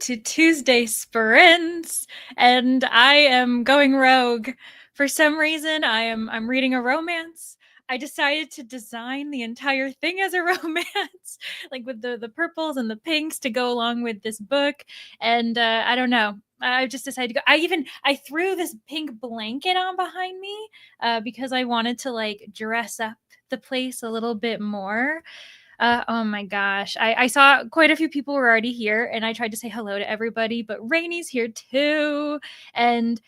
to Tuesday Sprints, and I am going rogue. For some reason, I'm reading a romance. I decided to design the entire thing as a romance, like with the purples and the pinks to go along with this book. And I don't know. I just decided to go. I threw this pink blanket on behind me because I wanted to like dress up the place a little bit more. Oh my gosh. I saw quite a few people were already here and I tried to say hello to everybody, but Rainy's here too. And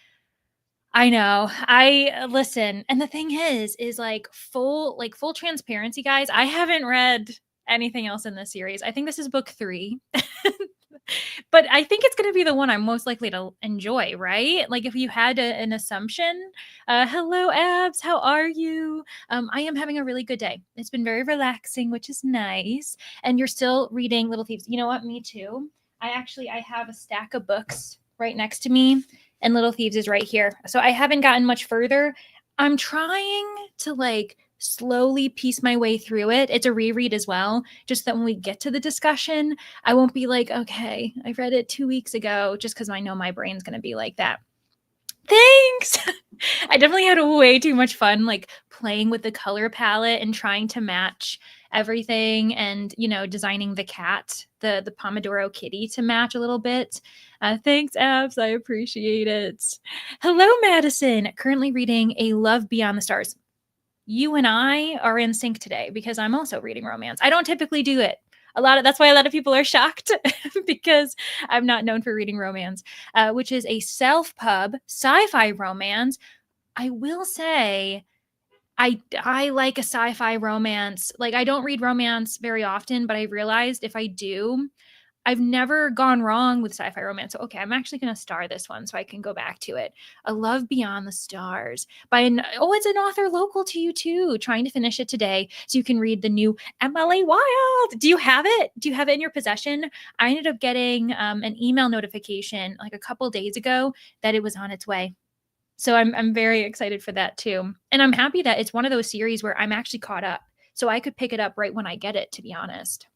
I know. I listen. And the thing is like full transparency, guys. I haven't read anything else in this series. I think this is book 3. But I think it's going to be the one I'm most likely to enjoy, right? Like if you had an assumption. Hello, Abs. How are you? I am having a really good day. It's been very relaxing, which is nice. And you're still reading Little Thieves. You know what? Me too. I have a stack of books right next to me, and Little Thieves is right here. So I haven't gotten much further. I'm trying to like slowly piece my way through it. It's a reread as well, just that when we get to the discussion, I won't be like, okay, I read it 2 weeks ago, just because I know my brain's going to be like that. Thanks. I definitely had way too much fun, like playing with the color palette and trying to match everything and, designing the cat, the Pomodoro kitty to match a little bit. Thanks, Abs. I appreciate it. Hello, Madison. Currently reading A Love Beyond the Stars. You and I are in sync today because I'm also reading romance. I don't typically do it. That's why a lot of people are shocked because I'm not known for reading romance, which is a self-pub sci-fi romance. I will say I like a sci-fi romance. Like I don't read romance very often, but I realized if I do, I've never gone wrong with sci-fi romance. So, okay, I'm actually going to star this one so I can go back to it. A Love Beyond the Stars it's an author local to you too. Trying to finish it today so you can read the new Emily Wild. Do you have it? Do you have it in your possession? I ended up getting an email notification like a couple days ago that it was on its way. So I'm very excited for that too. And I'm happy that it's one of those series where I'm actually caught up. So I could pick it up right when I get it, to be honest.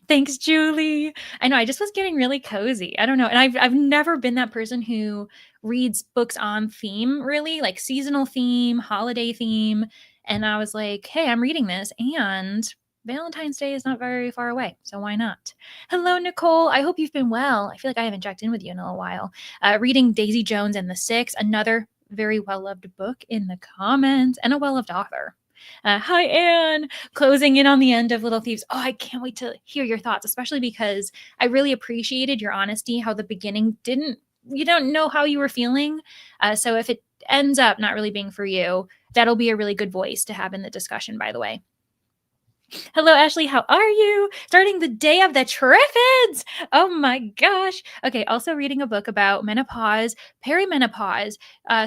Thanks, Julie. I know I just was getting really cozy. I don't know. And I've never been that person who reads books on theme, really, like seasonal theme, holiday theme. And I was like, hey, I'm reading this and Valentine's Day is not very far away. So why not? Hello, Nicole. I hope you've been well. I feel like I haven't checked in with you in a little while. Reading Daisy Jones and the Six, another very well-loved book in the comments and a well-loved author. Hi, Anne. Closing in on the end of Little Thieves. Oh, I can't wait to hear your thoughts, especially because I really appreciated your honesty, how the beginning you don't know how you were feeling. So if it ends up not really being for you, that'll be a really good voice to have in the discussion, by the way. Hello, Ashley. How are you? Starting the day of the Triffids. Oh my gosh. Okay. Also reading a book about menopause, perimenopause.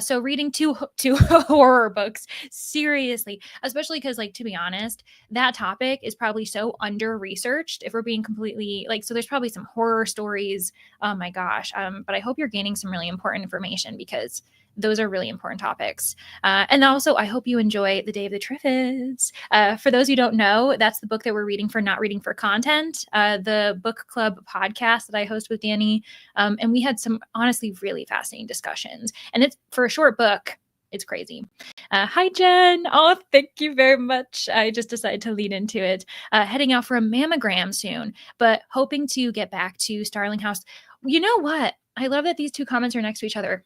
So reading two horror books. Seriously, especially because, like, to be honest, that topic is probably so under researched. If we're being completely so there's probably some horror stories. Oh my gosh. But I hope you're gaining some really important information because those are really important topics. And also, I hope you enjoy The Day of the Triffids. For those who don't know, that's the book that we're reading for Not Reading for Content, the book club podcast that I host with Danny. And we had some honestly really fascinating discussions. And it's for a short book. It's crazy. Hi, Jen. Oh, thank you very much. I just decided to lead into it. Heading out for a mammogram soon, but hoping to get back to Starling House. You know what? I love that these two comments are next to each other.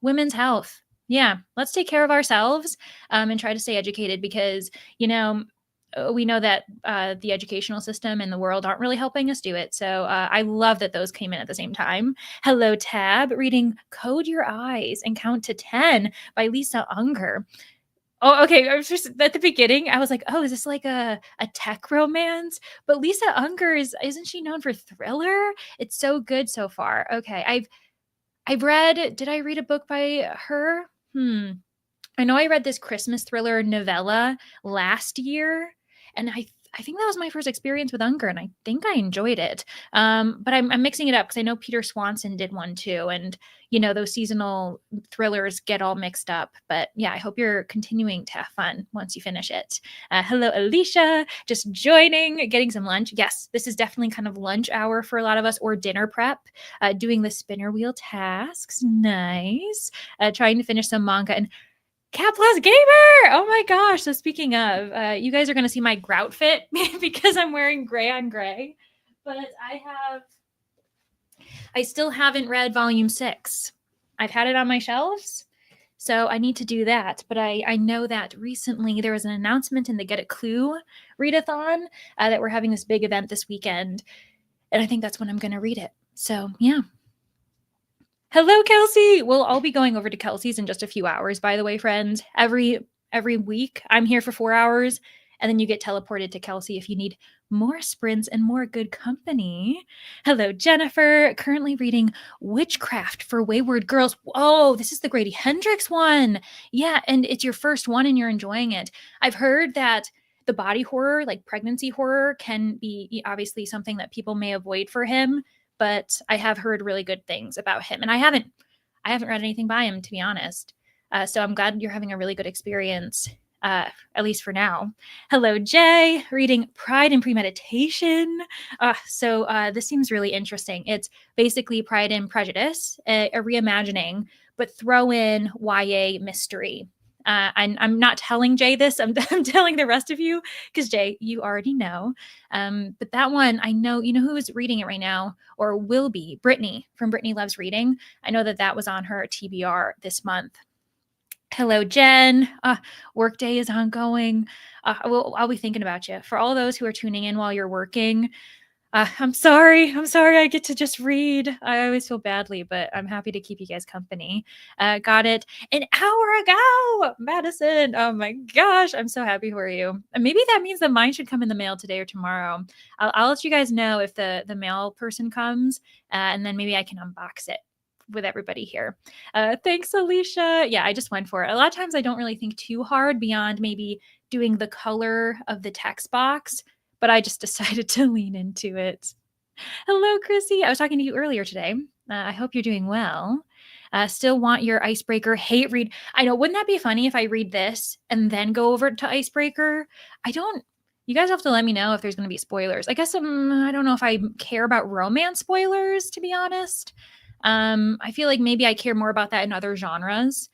Women's health. Yeah, let's take care of ourselves and try to stay educated because, we know that the educational system and the world aren't really helping us do it. So I love that those came in at the same time. Hello, Tab, reading Code Your Eyes and Count to 10 by Lisa Unger. Oh, okay. I was just at the beginning. I was like, oh, is this like a tech romance? But Lisa Unger isn't she known for thriller? It's so good so far. Okay. Did I read a book by her? I know I read this Christmas thriller novella last year, and I think that was my first experience with Unger, and I think I enjoyed it. But I'm mixing it up because I know Peter Swanson did one too, and those seasonal thrillers get all mixed up. But yeah, I hope you're continuing to have fun once you finish it. Hello, Alicia, just joining, getting some lunch. Yes, this is definitely kind of lunch hour for a lot of us, or dinner prep. Doing the spinner wheel tasks, nice. Trying to finish some manga and Cat Plus Gamer! Oh my gosh. So speaking of, you guys are going to see my grout fit because I'm wearing gray on gray. But I still haven't read volume 6. I've had it on my shelves, so I need to do that. But I know that recently there was an announcement in the Get a Clue readathon that we're having this big event this weekend. And I think that's when I'm going to read it. So yeah. Hello, Kelsey. We'll all be going over to Kelsey's in just a few hours, by the way, friends. Every week, I'm here for 4 hours, and then you get teleported to Kelsey if you need more sprints and more good company. Hello, Jennifer. Currently reading Witchcraft for Wayward Girls. Oh, this is the Grady Hendrix one. Yeah, and it's your first one, and you're enjoying it. I've heard that the body horror, like pregnancy horror, can be obviously something that people may avoid for him, but I have heard really good things about him, and I haven't read anything by him, to be honest. So I'm glad you're having a really good experience, at least for now. Hello, Jay, reading Pride and Premeditation. So this seems really interesting. It's basically Pride and Prejudice, a reimagining, but throw in YA mystery. And I'm not telling Jay this. I'm telling the rest of you because Jay, you already know. But that one, I know, who is reading it right now or will be? Brittany from Brittany Loves Reading. I know that was on her TBR this month. Hello, Jen. Workday is ongoing. I'll be thinking about you. For all those who are tuning in while you're working, I'm sorry. I get to just read. I always feel badly, but I'm happy to keep you guys company. Got it an hour ago, Madison. Oh my gosh, I'm so happy for you. And maybe that means that mine should come in the mail today or tomorrow. I'll let you guys know if the mail person comes, and then maybe I can unbox it with everybody here. Thanks, Alicia. Yeah, I just went for it. A lot of times I don't really think too hard beyond maybe doing the color of the text box, but I just decided to lean into it. Hello, Chrissy. I was talking to you earlier today. I hope you're doing well. Still want your Icebreaker hate read. I know, wouldn't that be funny if I read this and then go over to Icebreaker? You guys have to let me know if there's going to be spoilers. I guess I don't know if I care about romance spoilers, to be honest. I feel like maybe I care more about that in other genres.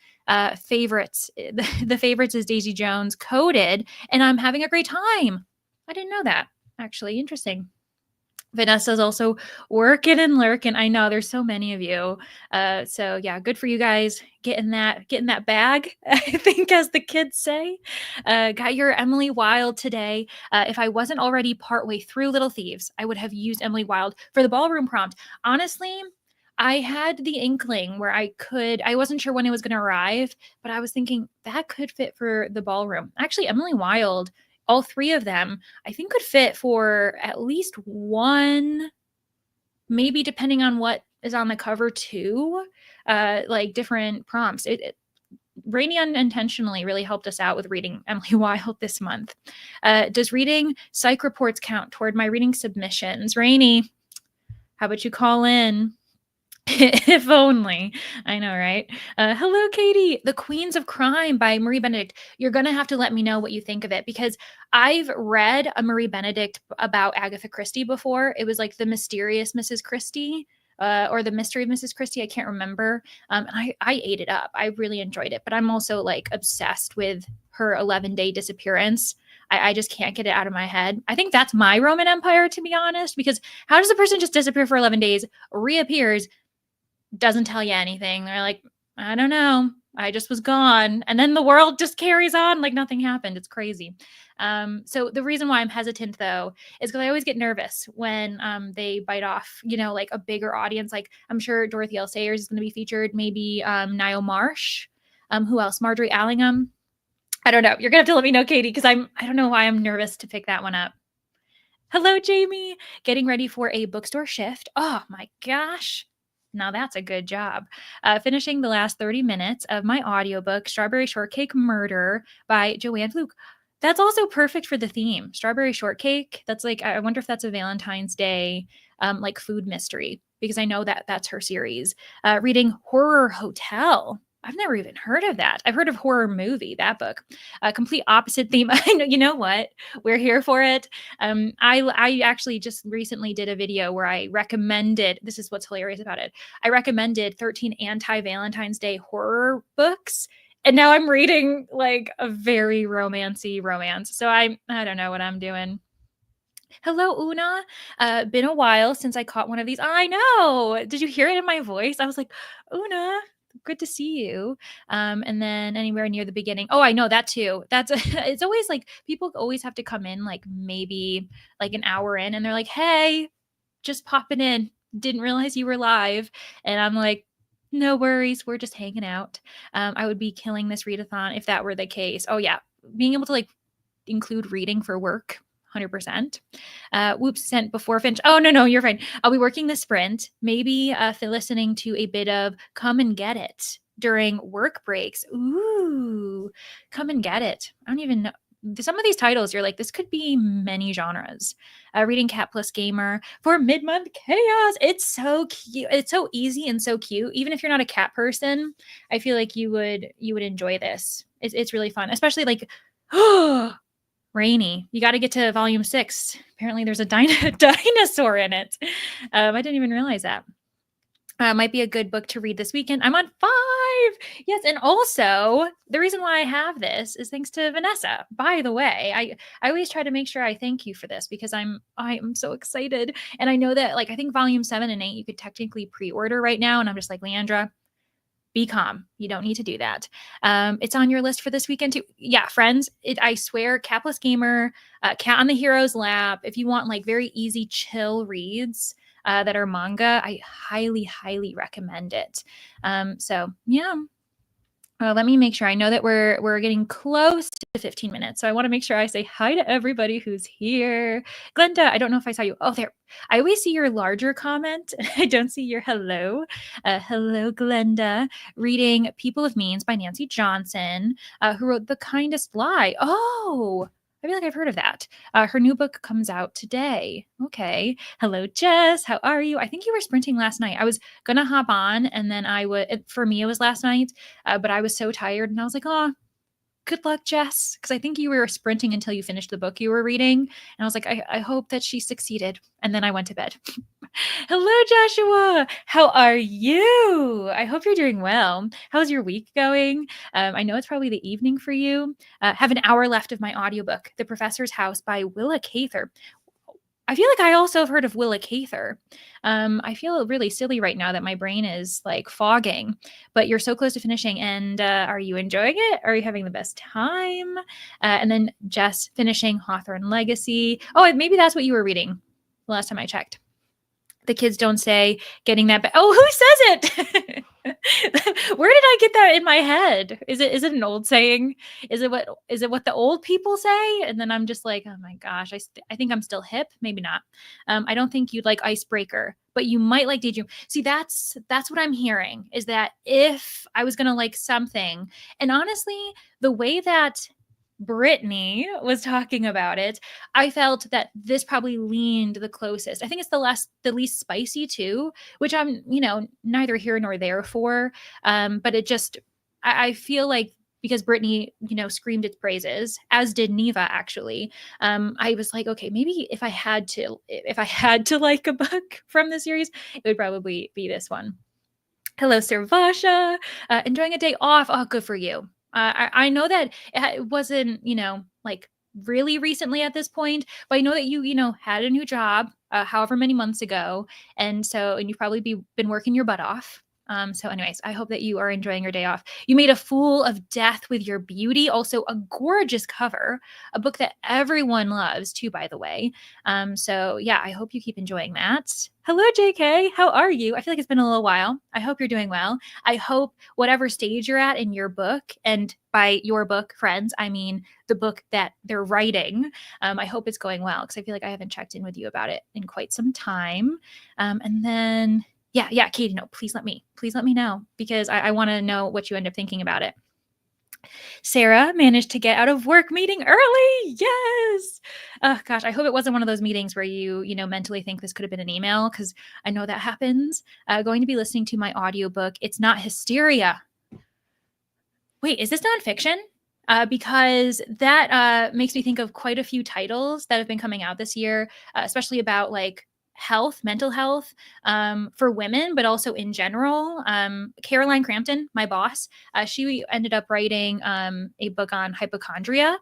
Favorites. The favorites is Daisy Jones Coded, and I'm having a great time. I didn't know that. Actually, interesting. Vanessa's also working and lurking. I know there's so many of you. So yeah, good for you guys getting that bag, I think, as the kids say. Got your Emily Wilde today. If I wasn't already partway through Little Thieves, I would have used Emily Wilde for the ballroom prompt. Honestly, I had the inkling where I wasn't sure when it was going to arrive, but I was thinking that could fit for the ballroom. Actually, Emily Wilde, all 3 of them, I think could fit for at least one, maybe depending on what is on the cover too, like different prompts. Rainy unintentionally really helped us out with reading Emily Wilde this month. Does reading psych reports count toward my reading submissions? Rainy, how about you call in? If only. I know, right? Hello, Katie. The Queens of Crime by Marie Benedict. You're going to have to let me know what you think of it, because I've read a Marie Benedict about Agatha Christie before. It was like The Mysterious Mrs. Christie, or The Mystery of Mrs. Christie. I can't remember. And I ate it up. I really enjoyed it, but I'm also like obsessed with her 11-day disappearance. I just can't get it out of my head. I think that's my Roman Empire, to be honest, because how does a person just disappear for 11 days, reappears, doesn't tell you anything? They're like, I don't know, I just was gone, and then the world just carries on like nothing happened. It's crazy. So the reason why I'm hesitant, though, is because I always get nervous when they bite off, like a bigger audience. Like, I'm sure Dorothy L. Sayers is going to be featured, maybe Niall Marsh. Who else? Marjorie Allingham. I don't know. You're gonna have to let me know, Katie, because I don't know why I'm nervous to pick that one up. Hello, Jamie. Getting ready for a bookstore shift. Oh my gosh. Now that's a good job. Finishing the last 30 minutes of my audiobook, Strawberry Shortcake Murder by Joanne Fluke. That's also perfect for the theme. Strawberry shortcake. That's like, I wonder if that's a Valentine's Day like food mystery, because I know that that's her series. Reading Horror Hotel. I've never even heard of that. I've heard of Horror Movie, that book. Complete opposite theme. I know, you know what? We're here for it. I actually just recently did a video where I recommended, this is what's hilarious about it. I recommended 13 anti-Valentine's Day horror books, and now I'm reading like a very romancy romance. So I don't know what I'm doing. Hello, Una. Been a while since I caught one of these. I know. Did you hear it in my voice? I was like, Una, good to see you. And then anywhere near the beginning. Oh, I know that too. That's it's always like people always have to come in like maybe like an hour in, and they're like, hey, just popping in. Didn't realize you were live. And I'm like, no worries. We're just hanging out. I would be killing this readathon if that were the case. Oh, yeah. Being able to like include reading for work. 100%. Whoops, sent before Finch. Oh, no, you're fine. I'll be working the sprint, maybe listening to a bit of Come and Get It during work breaks. Ooh, Come and Get It. I don't even know. Some of these titles, you're like, this could be many genres. Reading Cat Plus Gamer for mid-month chaos. It's so cute. It's so easy and so cute. Even if you're not a cat person, I feel like you would enjoy this. It's really fun, especially like, Rainy. You got to get to volume 6. Apparently, there's a dinosaur in it. I didn't even realize that. Might be a good book to read this weekend. I'm on 5. Yes, and also the reason why I have this is thanks to Vanessa. By the way, I always try to make sure I thank you for this because I'm so excited, and I know that like I think volume 7 and 8 you could technically pre-order right now, and I'm just like, Leandra, be calm. You don't need to do that. It's on your list for this weekend too. Yeah, friends, I swear, Capless Gamer, Cat on the Hero's Lap. If you want like very easy, chill reads that are manga, I highly, highly recommend it. So yeah. Let me make sure. I know that we're getting close to 15 minutes, so I want to make sure I say hi to everybody who's here. Glenda, I don't know if I saw you. Oh, there. I always see your larger comment. I don't see your hello. Hello, Glenda. Reading People of Means by Nancy Johnson, who wrote The Kindest Lie. Oh, I feel like I've heard of that. Her new book comes out today. Okay. Hello, Jess. How are you? I think you were sprinting last night. I was going to hop on, and then for me, it was last night, but I was so tired, and I was like, oh, good luck, Jess. Because I think you were sprinting until you finished the book you were reading. And I was like, I hope that she succeeded. And then I went to bed. Hello, Joshua. How are you? I hope you're doing well. How's your week going? I know it's probably the evening for you. Have an hour left of my audiobook, The Professor's House by Willa Cather. I feel like I also have heard of Willa Cather. I feel really silly right now that my brain is like fogging, but you're so close to finishing. And are you enjoying it? Are you having the best time? And then Jess finishing Hawthorne Legacy. Oh, maybe that's what you were reading the last time I checked. The kids don't say getting that back. Oh, who says it? Where did I get that in my head? Is it an old saying? Is it what the old people say? And then I'm just like, oh my gosh, I think I'm still hip. Maybe not. I don't think you'd like Icebreaker, but you might like Daydream. See, that's what I'm hearing, is that if I was gonna like something, and honestly, the way that Brittany was talking about it, I felt that this probably leaned the closest. I think it's the least spicy too, which I'm, neither here nor there for. But it just, I feel like because Brittany, screamed its praises, as did Neva actually. I was like, okay, maybe if I had to like a book from the series, it would probably be this one. Hello, Servasha. Enjoying a day off. Oh, good for you. I know that it wasn't, like really recently at this point, but I know that you had a new job, however many months ago. And you've probably been working your butt off. So anyways, I hope that you are enjoying your day off. You made a fool of death with your beauty. Also a gorgeous cover, a book that everyone loves too, by the way. So yeah, I hope you keep enjoying that. Hello, JK. How are you? I feel like it's been a little while. I hope you're doing well. I hope whatever stage you're at in your book, and by your book, friends, I mean the book that they're writing. I hope it's going well, because I feel like I haven't checked in with you about it in quite some time. And then yeah, Katie, no, please let me know, because I want to know what you end up thinking about it. Sarah managed to get out of work meeting early. Yes. Oh gosh, I hope it wasn't one of those meetings where you mentally think this could have been an email because I know that happens. Going to be listening to my audiobook. It's not hysteria. Wait, is this nonfiction? Because that makes me think of quite a few titles that have been coming out this year, especially about like health, mental health for women, but also in general. Caroline Crampton, my boss, she ended up writing a book on hypochondria.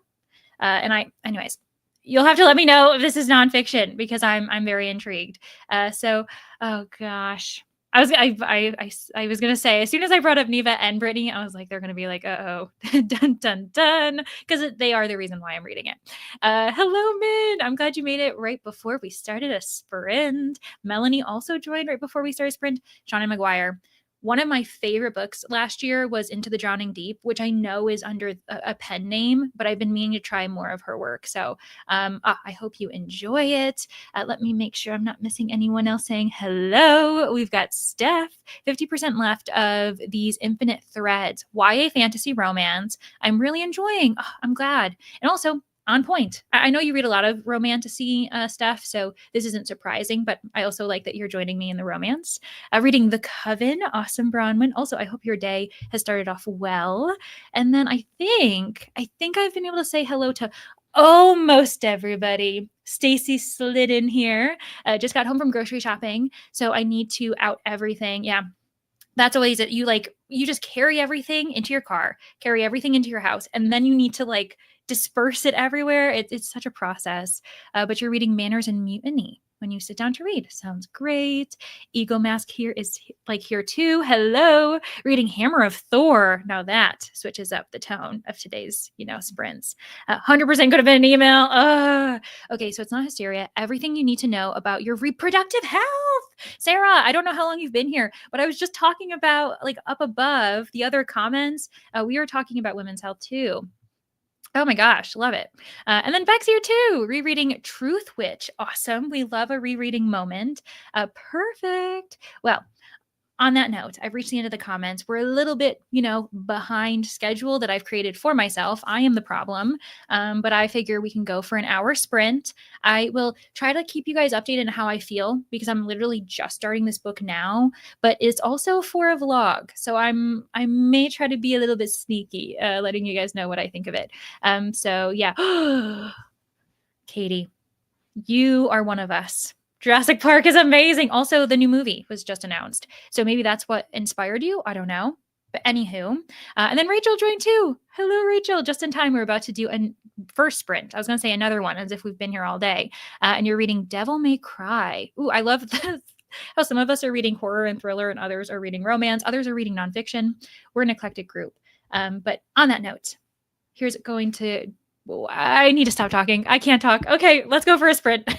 Anyways, you'll have to let me know if this is nonfiction because I'm very intrigued. Oh gosh, I was gonna say as soon as I brought up Neva and Brittany, I was like they're gonna be like, uh oh, dun dun dun, because they are the reason why I'm reading it. Hello, Min. I'm glad you made it right before we started a sprint. Melanie also joined right before we started sprint. Shauna McGuire. One of my favorite books last year was Into the Drowning Deep, which I know is under a pen name, but I've been meaning to try more of her work. So I hope you enjoy it. Let me make sure I'm not missing anyone else saying hello. We've got Steph, 50% left of these Infinite Threads, YA fantasy romance. I'm really enjoying. Oh, I'm glad. And also, on point. I know you read a lot of romantasy stuff, so this isn't surprising, but I also like that you're joining me in the romance. Reading The Coven, awesome Bronwyn. Also, I hope your day has started off well. And then I think I've been able to say hello to almost everybody. Stacy slid in here. Just got home from grocery shopping, so I need to out everything. Yeah, that's always it. You just carry everything into your car, carry everything into your house, and then you need to like disperse it everywhere. It's such a process. But you're reading Manners and Mutiny when you sit down to read. Sounds great. Ego Mask here is like here too. Hello. Reading Hammer of Thor. Now that switches up the tone of today's, sprints. 100% could have been an email. Okay, so it's not hysteria. Everything you need to know about your reproductive health. Sarah, I don't know how long you've been here, but I was just talking about like up above the other comments. We were talking about women's health too. Oh my gosh, love it. And then Beck's here too, rereading Truth Witch. Awesome. We love a rereading moment. Perfect. Well, on that note, I've reached the end of the comments. We're a little bit, behind schedule that I've created for myself. I am the problem, but I figure we can go for an hour sprint. I will try to keep you guys updated on how I feel because I'm literally just starting this book now, but it's also for a vlog. So I may try to be a little bit sneaky, letting you guys know what I think of it. So yeah, Katie, you are one of us. Jurassic Park is amazing. Also, the new movie was just announced. So maybe that's what inspired you. I don't know. But anywho, and then Rachel joined too. Hello, Rachel. Just in time, we're about to do a first sprint. I was going to say another one as if we've been here all day. And you're reading Devil May Cry. Ooh, I love this. How some of us are reading horror and thriller and others are reading romance. Others are reading nonfiction. We're an eclectic group. But on that note, here's going to, I need to stop talking. I can't talk. Okay, let's go for a sprint.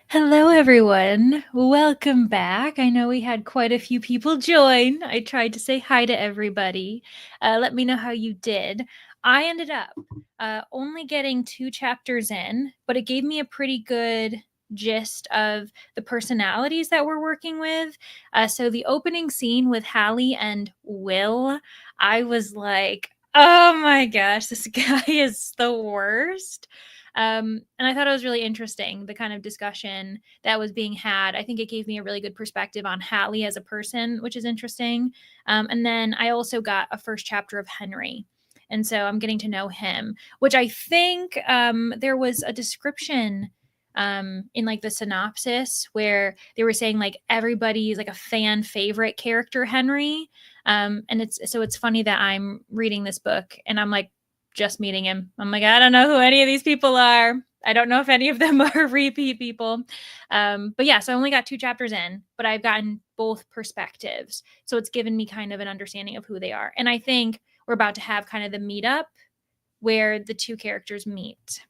Hello, everyone. Welcome back. I know we had quite a few people join. I tried to say hi to everybody. Let me know how you did. I ended up only getting 2 chapters in, but it gave me a pretty good gist of the personalities that we're working with. So the opening scene with Hallie and Will, I was like, oh my gosh, this guy is the worst. And I thought it was really interesting, the kind of discussion that was being had. I think it gave me a really good perspective on Hallie as a person, which is interesting. And then I also got a first chapter of Henry. And so I'm getting to know him, which I think there was a description in like the synopsis where they were saying like everybody's like a fan favorite character, Henry. And it's funny that I'm reading this book and I'm like, just meeting him. I'm like, I don't know who any of these people are. I don't know if any of them are repeat people. But yeah, so I only got 2 chapters in, but I've gotten both perspectives. So it's given me kind of an understanding of who they are. And I think we're about to have kind of the meetup where the 2 characters meet.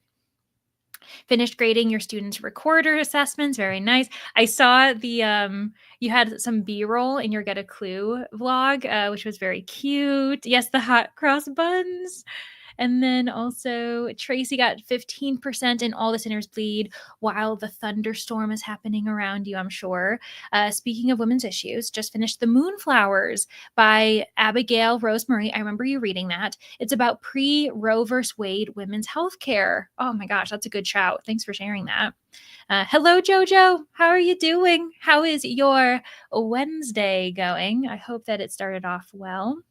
Finished grading your students' recorder assessments. Very nice. I saw the you had some B-roll in your Get a Clue vlog, which was very cute. Yes, the hot cross buns. And then also Tracy got 15% in All the Sinners Bleed while the thunderstorm is happening around you, I'm sure. Speaking of women's issues, just finished The Moonflowers by Abigail Rosemary. I remember you reading that. It's about pre-Roe vs. Wade women's health care. Oh my gosh, that's a good shout. Thanks for sharing that. Hello, Jojo. How are you doing? How is your Wednesday going? I hope that it started off well.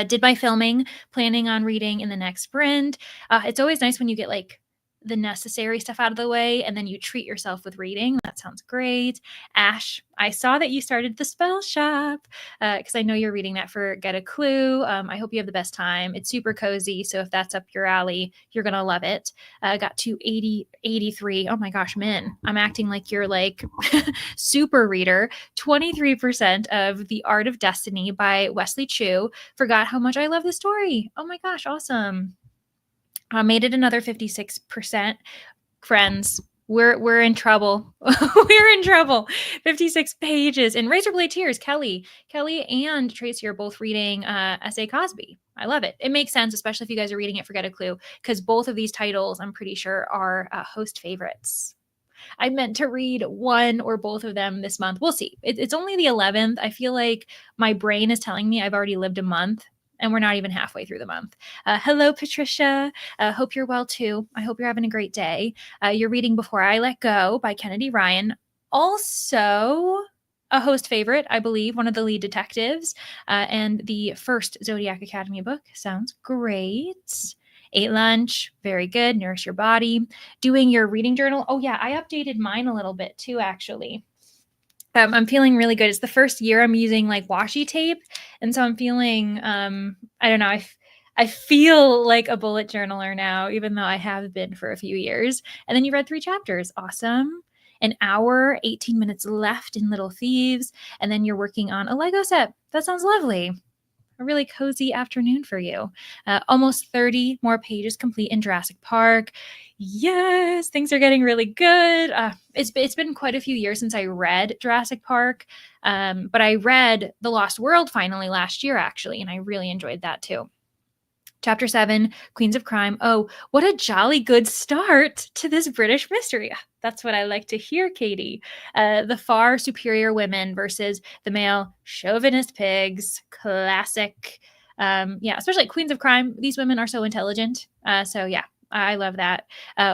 Did my filming, planning on reading in the next sprint. It's always nice when you get like the necessary stuff out of the way and then you treat yourself with reading. That sounds great. Ash, I saw that you started the spell shop because I know you're reading that for Get a Clue. I hope you have the best time. It's super cozy. So if that's up your alley, you're going to love it. Got to 83. Oh my gosh, Min, I'm acting like you're like super reader. 23% of The Art of Destiny by Wesley Chu. Forgot how much I love the story. Oh my gosh, awesome. Made it another 56%. Friends, we're in trouble. We're in trouble. 56 pages. And Razorblade Tears, Kelly and Tracy are both reading S.A. Cosby. I love it. It makes sense, especially if you guys are reading it for Get a Clue, because both of these titles, I'm pretty sure, are host favorites. I meant to read one or both of them this month. We'll see. It's only the 11th. I feel like my brain is telling me I've already lived a month and we're not even halfway through the month. Hello, Patricia. Hope you're well too. I hope you're having a great day. You're reading Before I Let Go by Kennedy Ryan. Also, a host favorite, I believe, one of the lead detectives, and the first Zodiac Academy book. Sounds great. Ate lunch, very good. Nourish your body. Doing your reading journal. Oh yeah, I updated mine a little bit too, actually. I'm feeling really good. It's the first year I'm using like washi tape, and so I'm feeling I don't know. I feel like a bullet journaler now, even though I have been for a few years. And then you read 3 chapters. Awesome. An hour, 18 minutes left in Little Thieves, and then you're working on a Lego set. That sounds lovely. A really cozy afternoon for you. Almost 30 more pages complete in Jurassic Park. Yes, things are getting really good. It's been quite a few years since I read Jurassic Park, but I read The Lost World finally last year, actually, and I really enjoyed that too. Chapter 7, Queens of Crime. Oh, what a jolly good start to this British mystery. That's what I like to hear, Katie. The far superior women versus the male chauvinist pigs. Classic. Yeah, especially Queens of Crime. These women are so intelligent. So yeah, I love that.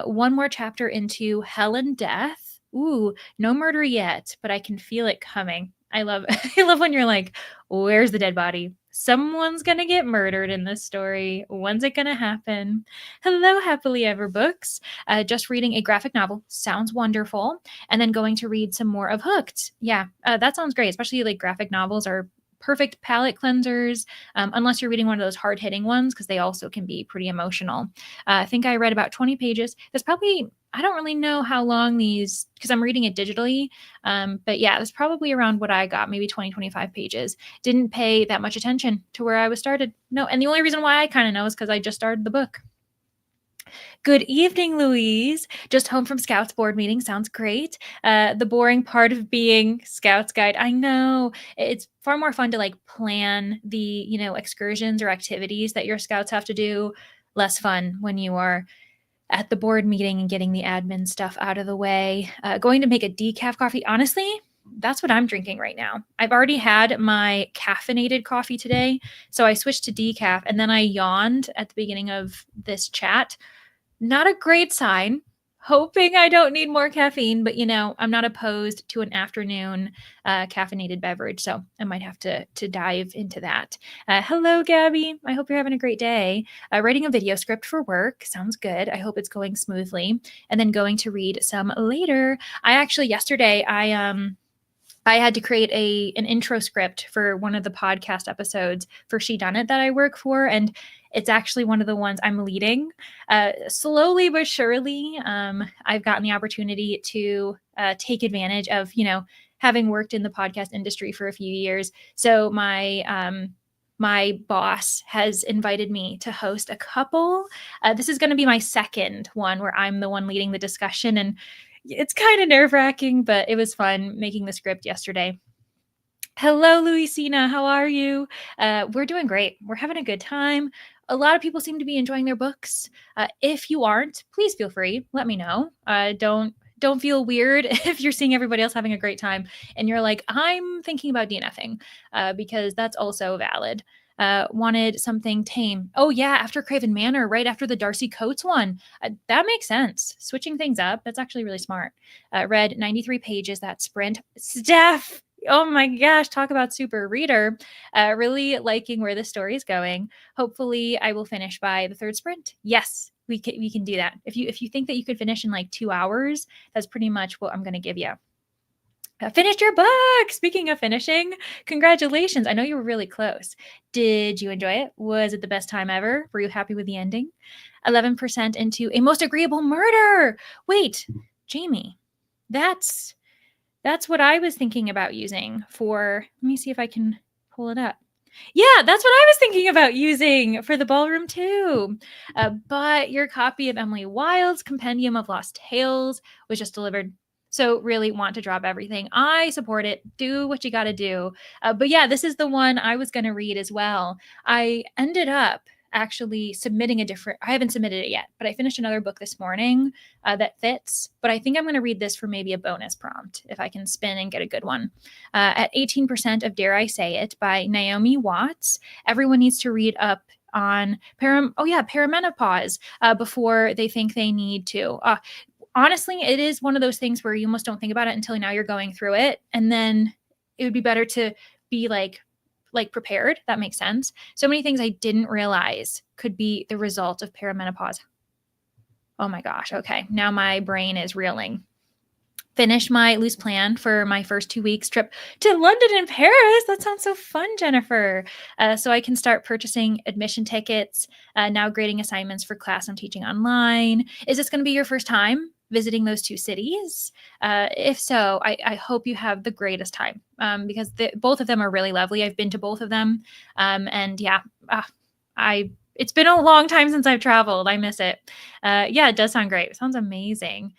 One more chapter into Hell and Death. Ooh, no murder yet, but I can feel it coming. I love I love when you're like, where's the dead body? Someone's gonna get murdered in this story. When's it gonna happen? Hello, Happily Ever Books. Just reading a graphic novel. Sounds wonderful. And then going to read some more of Hooked. Yeah, that sounds great. Especially like graphic novels are perfect palate cleansers, unless you're reading one of those hard-hitting ones, because they also can be pretty emotional. I think I read about 20 pages. There's probably, I don't really know how long these, because I'm reading it digitally, but yeah, there's probably around what I got, maybe 20, 25 pages. Didn't pay that much attention to where I was started. No, and the only reason why I kind of know is because I just started the book. Good evening, Louise. Just home from Scouts board meeting. Sounds great. The boring part of being Scouts guide. I know it's far more fun to like plan the, excursions or activities that your Scouts have to do. Less fun when you are at the board meeting and getting the admin stuff out of the way. Going to make a decaf coffee. Honestly, that's what I'm drinking right now. I've already had my caffeinated coffee today, so I switched to decaf, and then I yawned at the beginning of this chat. Not a great sign. Hoping I don't need more caffeine, but I'm not opposed to an afternoon caffeinated beverage, so I might have to dive into that. Hello, Gabby. I hope you're having a great day. Writing a video script for work sounds good. I hope it's going smoothly, and then going to read some later. Yesterday I had to create an intro script for one of the podcast episodes for She Done It that I work for, and it's actually one of the ones I'm leading. Slowly but surely, I've gotten the opportunity to take advantage of, having worked in the podcast industry for a few years. So my boss has invited me to host a couple. This is going to be my second one where I'm the one leading the discussion, and it's kind of nerve-wracking, but it was fun making the script yesterday. Hello, Louisina. How are you? We're doing great. We're having a good time. A lot of people seem to be enjoying their books. If you aren't, please feel free. Let me know. Don't feel weird if you're seeing everybody else having a great time and you're like, I'm thinking about DNFing, because that's also valid. Wanted something tame. Oh yeah, after Craven Manor, right after the Darcy Coates one. That makes sense. Switching things up, that's actually really smart. Read 93 pages, that sprint. Steph, oh my gosh, talk about super reader. Really liking where the story is going. Hopefully I will finish by the third sprint. Yes, we can do that. If you think that you could finish in like 2 hours, that's pretty much what I'm going to give you. Finished your book. Speaking of finishing, congratulations. I know you were really close. Did you enjoy it? Was it the best time ever? Were you happy with the ending? 11% into A Most Agreeable Murder. Wait, Jamie, that's what I was thinking about using for, let me see if I can pull it up. Yeah, that's what I was thinking about using for the ballroom too. But your copy of Emily Wilde's Compendium of Lost Tales was just delivered. So really want to drop everything. I support it. Do what you got to do. But yeah, this is the one I was going to read as well. I ended up actually submitting I haven't submitted it yet, but I finished another book this morning that fits. But I think I'm going to read this for maybe a bonus prompt if I can spin and get a good one. At 18% of Dare I Say It by Naomi Watts. Everyone needs to read up on perimenopause before they think they need to. Honestly, it is one of those things where you almost don't think about it until now you're going through it. And then it would be better to be like prepared. That makes sense. So many things I didn't realize could be the result of perimenopause. Oh my gosh. Okay. Now my brain is reeling. Finish my loose plan for my first 2 weeks trip to London and Paris. That sounds so fun, Jennifer. So I can start purchasing admission tickets, now grading assignments for class I'm teaching online. Is this going to be your first time visiting those two cities? If so, I hope you have the greatest time, because both of them are really lovely. I've been to both of them. And yeah, it's been a long time since I've traveled. I miss it. Yeah, it does sound great. It sounds amazing.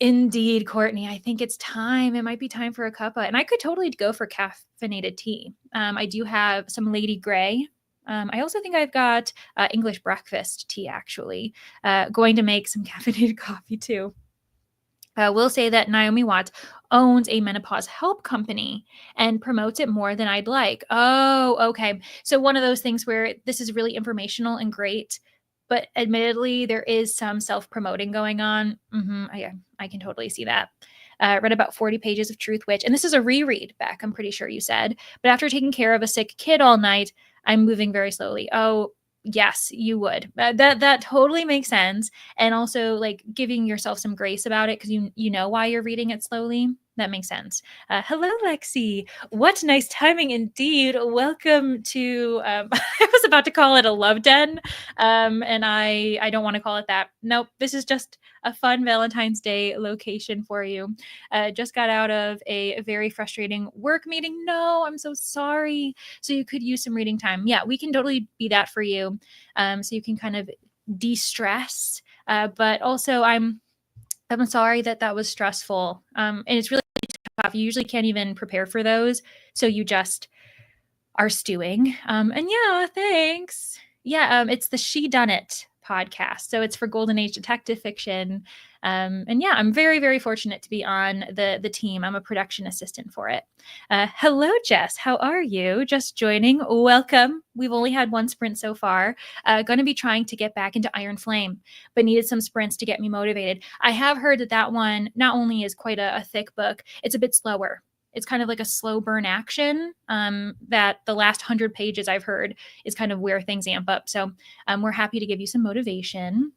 Indeed, Courtney. I think it's time. It might be time for a cuppa. And I could totally go for caffeinated tea. I do have some Lady Grey. I also think I've got English breakfast tea, actually. Going to make some caffeinated coffee, too. Will say that Naomi Watts owns a menopause help company and promotes it more than I'd like. Oh, okay. So one of those things where this is really informational and great, but admittedly, there is some self-promoting going on. I can totally see that. Read about 40 pages of Truth Witch. And this is a reread, Beck, I'm pretty sure you said. But after taking care of a sick kid all night, I'm moving very slowly. Oh, yes, you would. That totally makes sense. And also like giving yourself some grace about it because you know why you're reading it slowly. That makes sense. Hello, Lexi. What nice timing indeed. Welcome to, I was about to call it a love den, and I don't want to call it that. Nope, this is just a fun Valentine's Day location for you. Just got out of a very frustrating work meeting. No, I'm so sorry. So you could use some reading time. Yeah, we can totally be that for you. So you can kind of de-stress. But also I'm sorry that was stressful. And it's really tough. You usually can't even prepare for those. So you just are stewing. And yeah, thanks. Yeah, it's the She Done It podcast. So it's for Golden Age detective fiction. And yeah, I'm very, very fortunate to be on the team. I'm a production assistant for it. Hello, Jess. How are you? Just joining. Welcome. We've only had one sprint so far. Going to be trying to get back into Iron Flame, but needed some sprints to get me motivated. I have heard that one not only is quite a thick book, it's a bit slower. It's kind of like a slow burn action that the last 100 pages I've heard is kind of where things amp up. So we're happy to give you some motivation.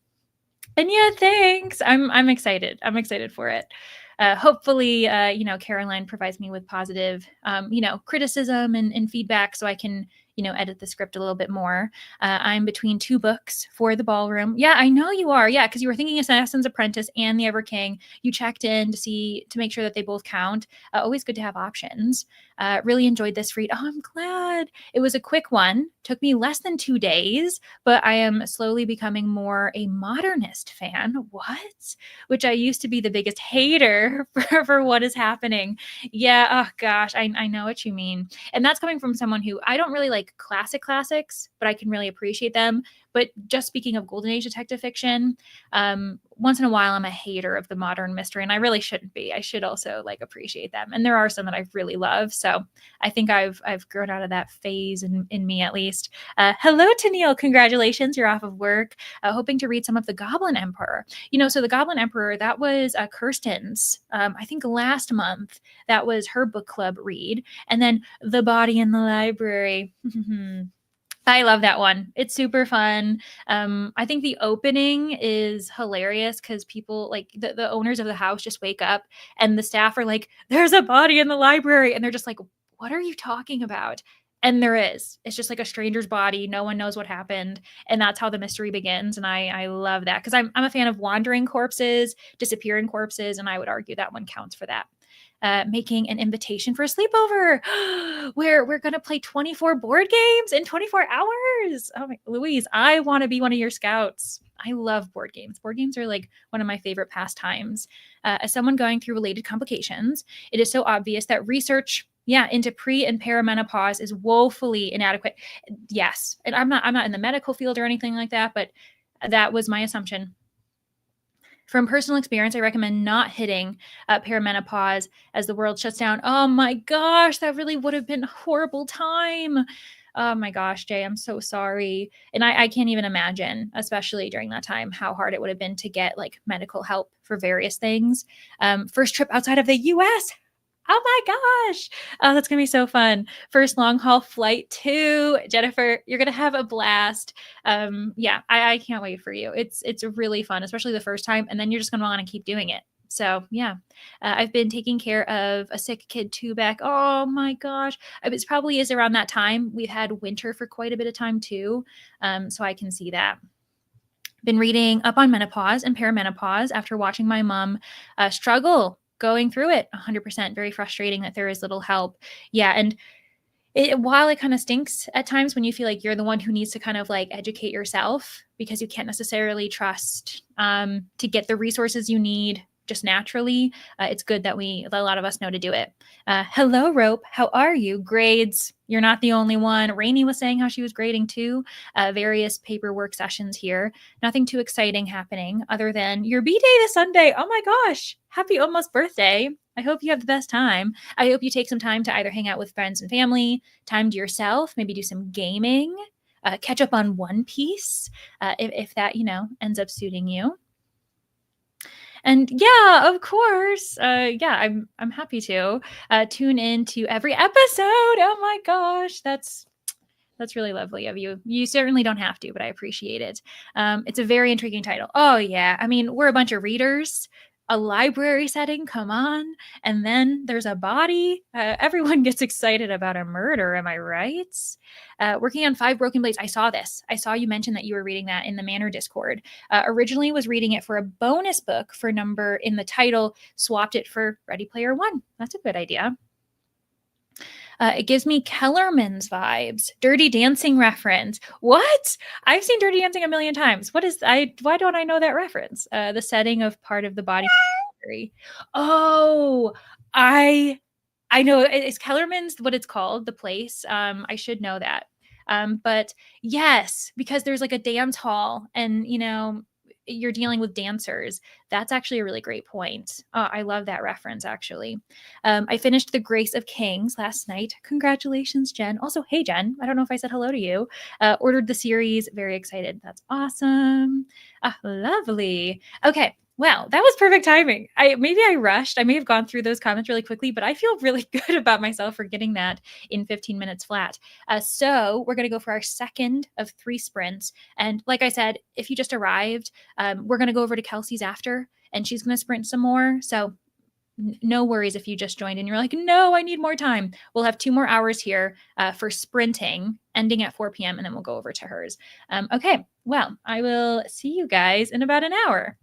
And yeah, thanks. I'm excited. I'm excited for it. Hopefully, Caroline provides me with positive, criticism and feedback so I can, edit the script a little bit more. I'm between two books for the ballroom. Yeah, I know you are. Yeah, because you were thinking Assassin's Apprentice and The Ever King. You checked in to make sure that they both count. Always good to have options. Really enjoyed this read. Oh, I'm glad. It was a quick one. Took me less than 2 days, but I am slowly becoming more a modernist fan. What? Which I used to be the biggest hater for what is happening. Yeah, oh gosh, I know what you mean. And that's coming from someone who I don't really like classics, but I can really appreciate them. But just speaking of Golden Age detective fiction, once in a while I'm a hater of the modern mystery, and I really shouldn't be. I should also appreciate them. And there are some that I really love. So I think I've grown out of that phase in me at least. Hello, Tennille. Congratulations. You're off of work. Hoping to read some of The Goblin Emperor. So The Goblin Emperor, that was Kirsten's, I think last month. That was her book club read. And then The Body in the Library. I love that one. It's super fun. I think the opening is hilarious because people the owners of the house just wake up and the staff are like, there's a body in the library. And they're just like, what are you talking about? And there is. It's just like a stranger's body. No one knows what happened. And that's how the mystery begins. And I love that because I'm a fan of wandering corpses, disappearing corpses. And I would argue that one counts for that. Making an invitation for a sleepover where we're going to play 24 board games in 24 hours. Oh my, Louise, I want to be one of your scouts. I love board games. Board games are one of my favorite pastimes. As someone going through related complications, it is so obvious that research into pre and perimenopause is woefully inadequate. Yes. And I'm not in the medical field or anything like that, but that was my assumption. From personal experience, I recommend not hitting perimenopause as the world shuts down. Oh my gosh, that really would have been a horrible time. Oh my gosh, Jay, I'm so sorry. And I can't even imagine, especially during that time, how hard it would have been to get medical help for various things. First trip outside of the US. Oh my gosh. Oh, that's going to be so fun. First long haul flight too. Jennifer, you're going to have a blast. I can't wait for you. It's really fun, especially the first time. And then you're just going to want to keep doing it. So yeah, I've been taking care of a sick kid too back. Oh my gosh. It probably is around that time. We've had winter for quite a bit of time too. So I can see that. Been reading up on menopause and perimenopause after watching my mom struggle going through it 100%. Very frustrating that there is little help. Yeah. And while it kind of stinks at times when you feel like you're the one who needs to kind of educate yourself because you can't necessarily trust to get the resources you need just naturally, it's good that a lot of us know to do it. Hello, Rope. How are you? Grades. You're not the only one. Rainey was saying how she was grading too. Various paperwork sessions here. Nothing too exciting happening other than your B-Day this Sunday. Oh my gosh. Happy almost birthday. I hope you have the best time. I hope you take some time to either hang out with friends and family, time to yourself, maybe do some gaming, catch up on One Piece, if that, ends up suiting you. And yeah, of course. I'm happy to tune in to every episode. Oh my gosh, that's really lovely of you. You certainly don't have to, but I appreciate it. It's a very intriguing title. Oh yeah, I mean, we're a bunch of readers. A library setting, come on. And then there's a body. Everyone gets excited about a murder, am I right? Working on 5 Broken Blades. I saw this. I saw you mention that you were reading that in the Manor Discord. Originally was reading it for a bonus book for number in the title, swapped it for Ready Player One. That's a good idea. It gives me Kellerman's vibes. Dirty Dancing reference. What? I've seen Dirty Dancing a million times. What is I? Why don't I know that reference? The setting of part of the body. Oh, I I know it's Kellerman's what it's called, the place. I should know that. But yes, because there's like a dance hall and you're dealing with dancers. That's actually a really great point. I love that reference actually. I finished The Grace of Kings last night. Congratulations, Jen. Also, hey Jen, I don't know if I said hello to you. Ordered the series, very excited. That's awesome. Lovely. Okay, well, that was perfect timing. I rushed. I may have gone through those comments really quickly, but I feel really good about myself for getting that in 15 minutes flat. So we're going to go for our second of 3 sprints. And like I said, if you just arrived, we're going to go over to Kelsey's after, and she's going to sprint some more. So no worries if you just joined and you're like, no, I need more time. We'll have 2 more hours here for sprinting, ending at 4 p.m., and then we'll go over to hers. Okay, well, I will see you guys in about an hour.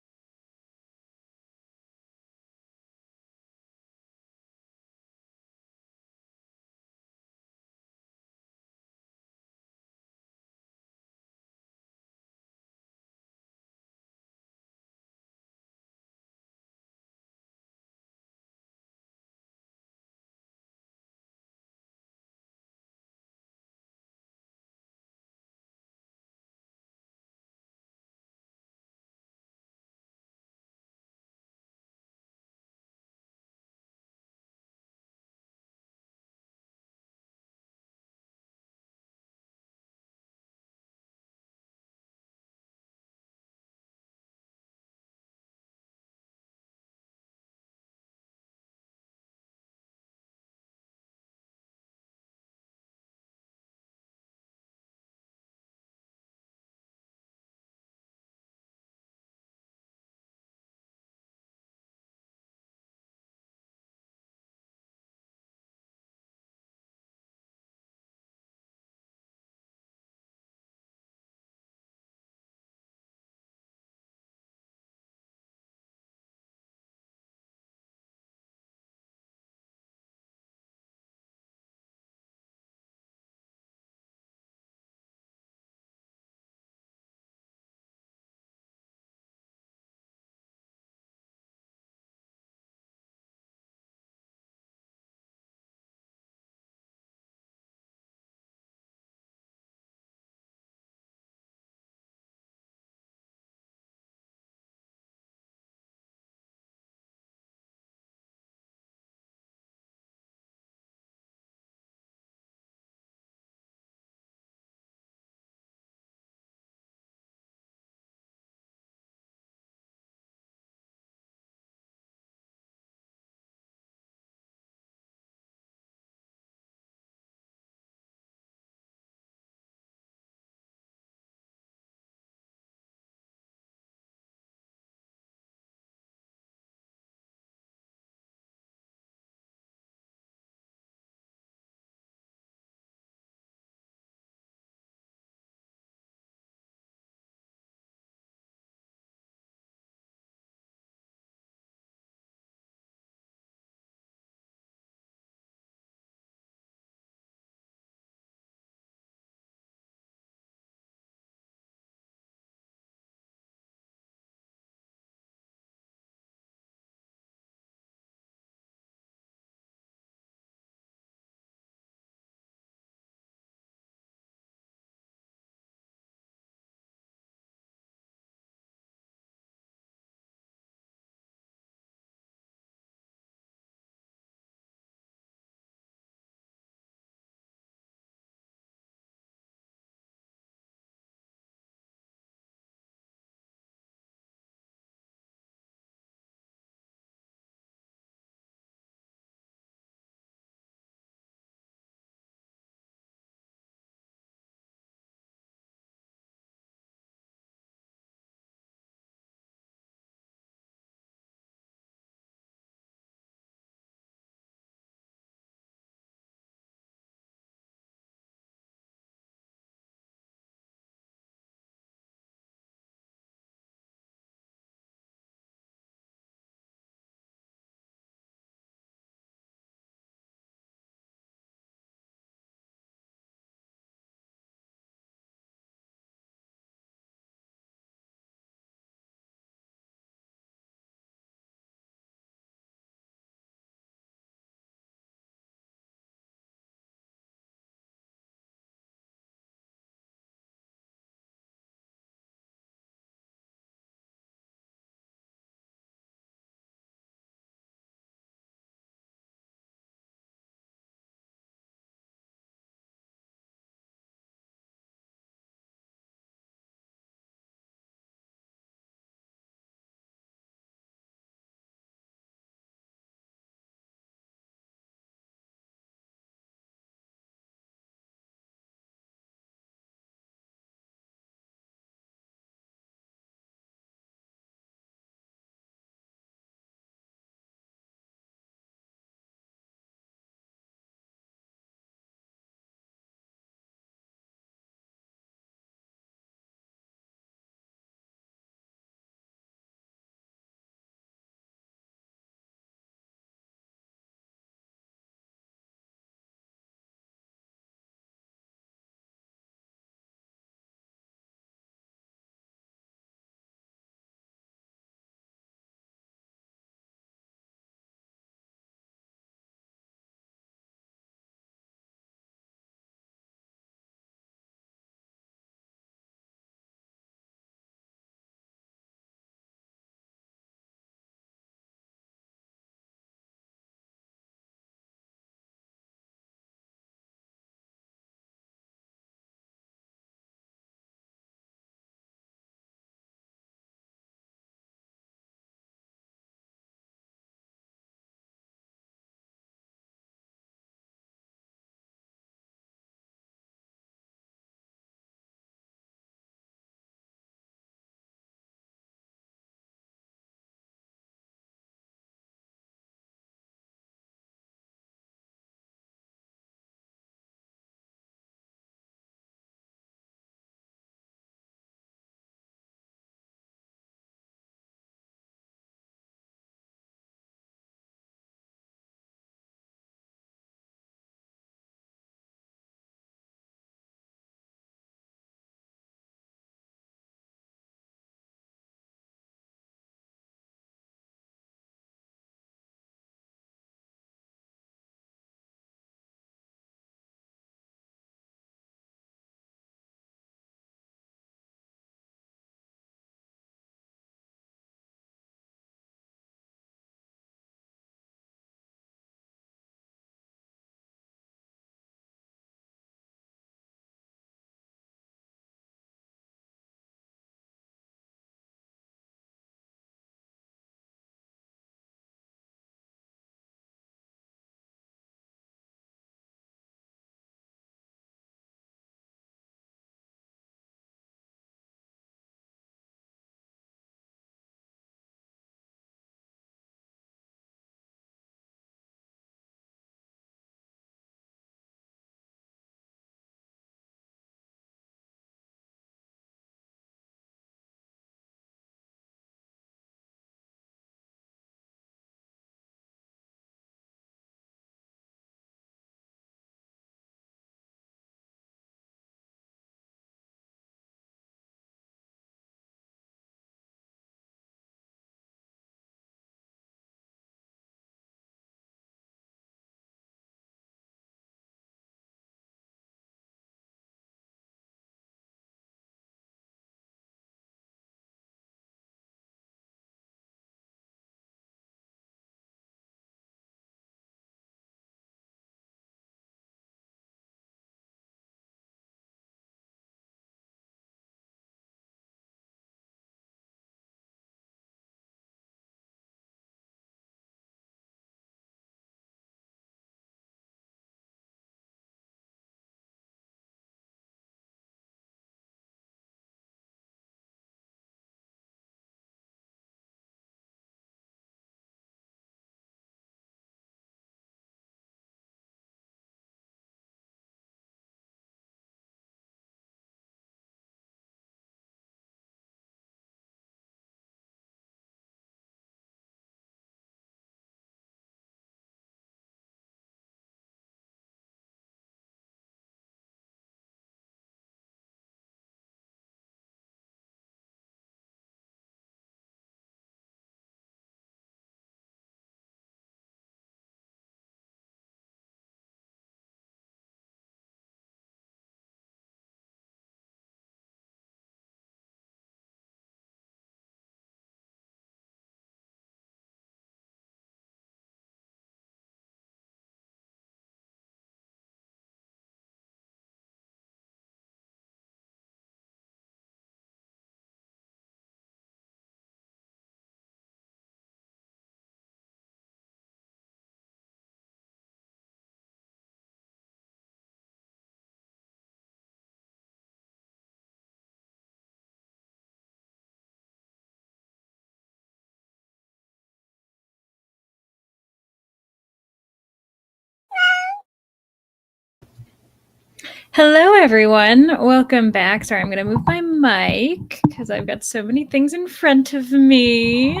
Hello, everyone. Welcome back. Sorry, I'm going to move my mic because I've got so many things in front of me.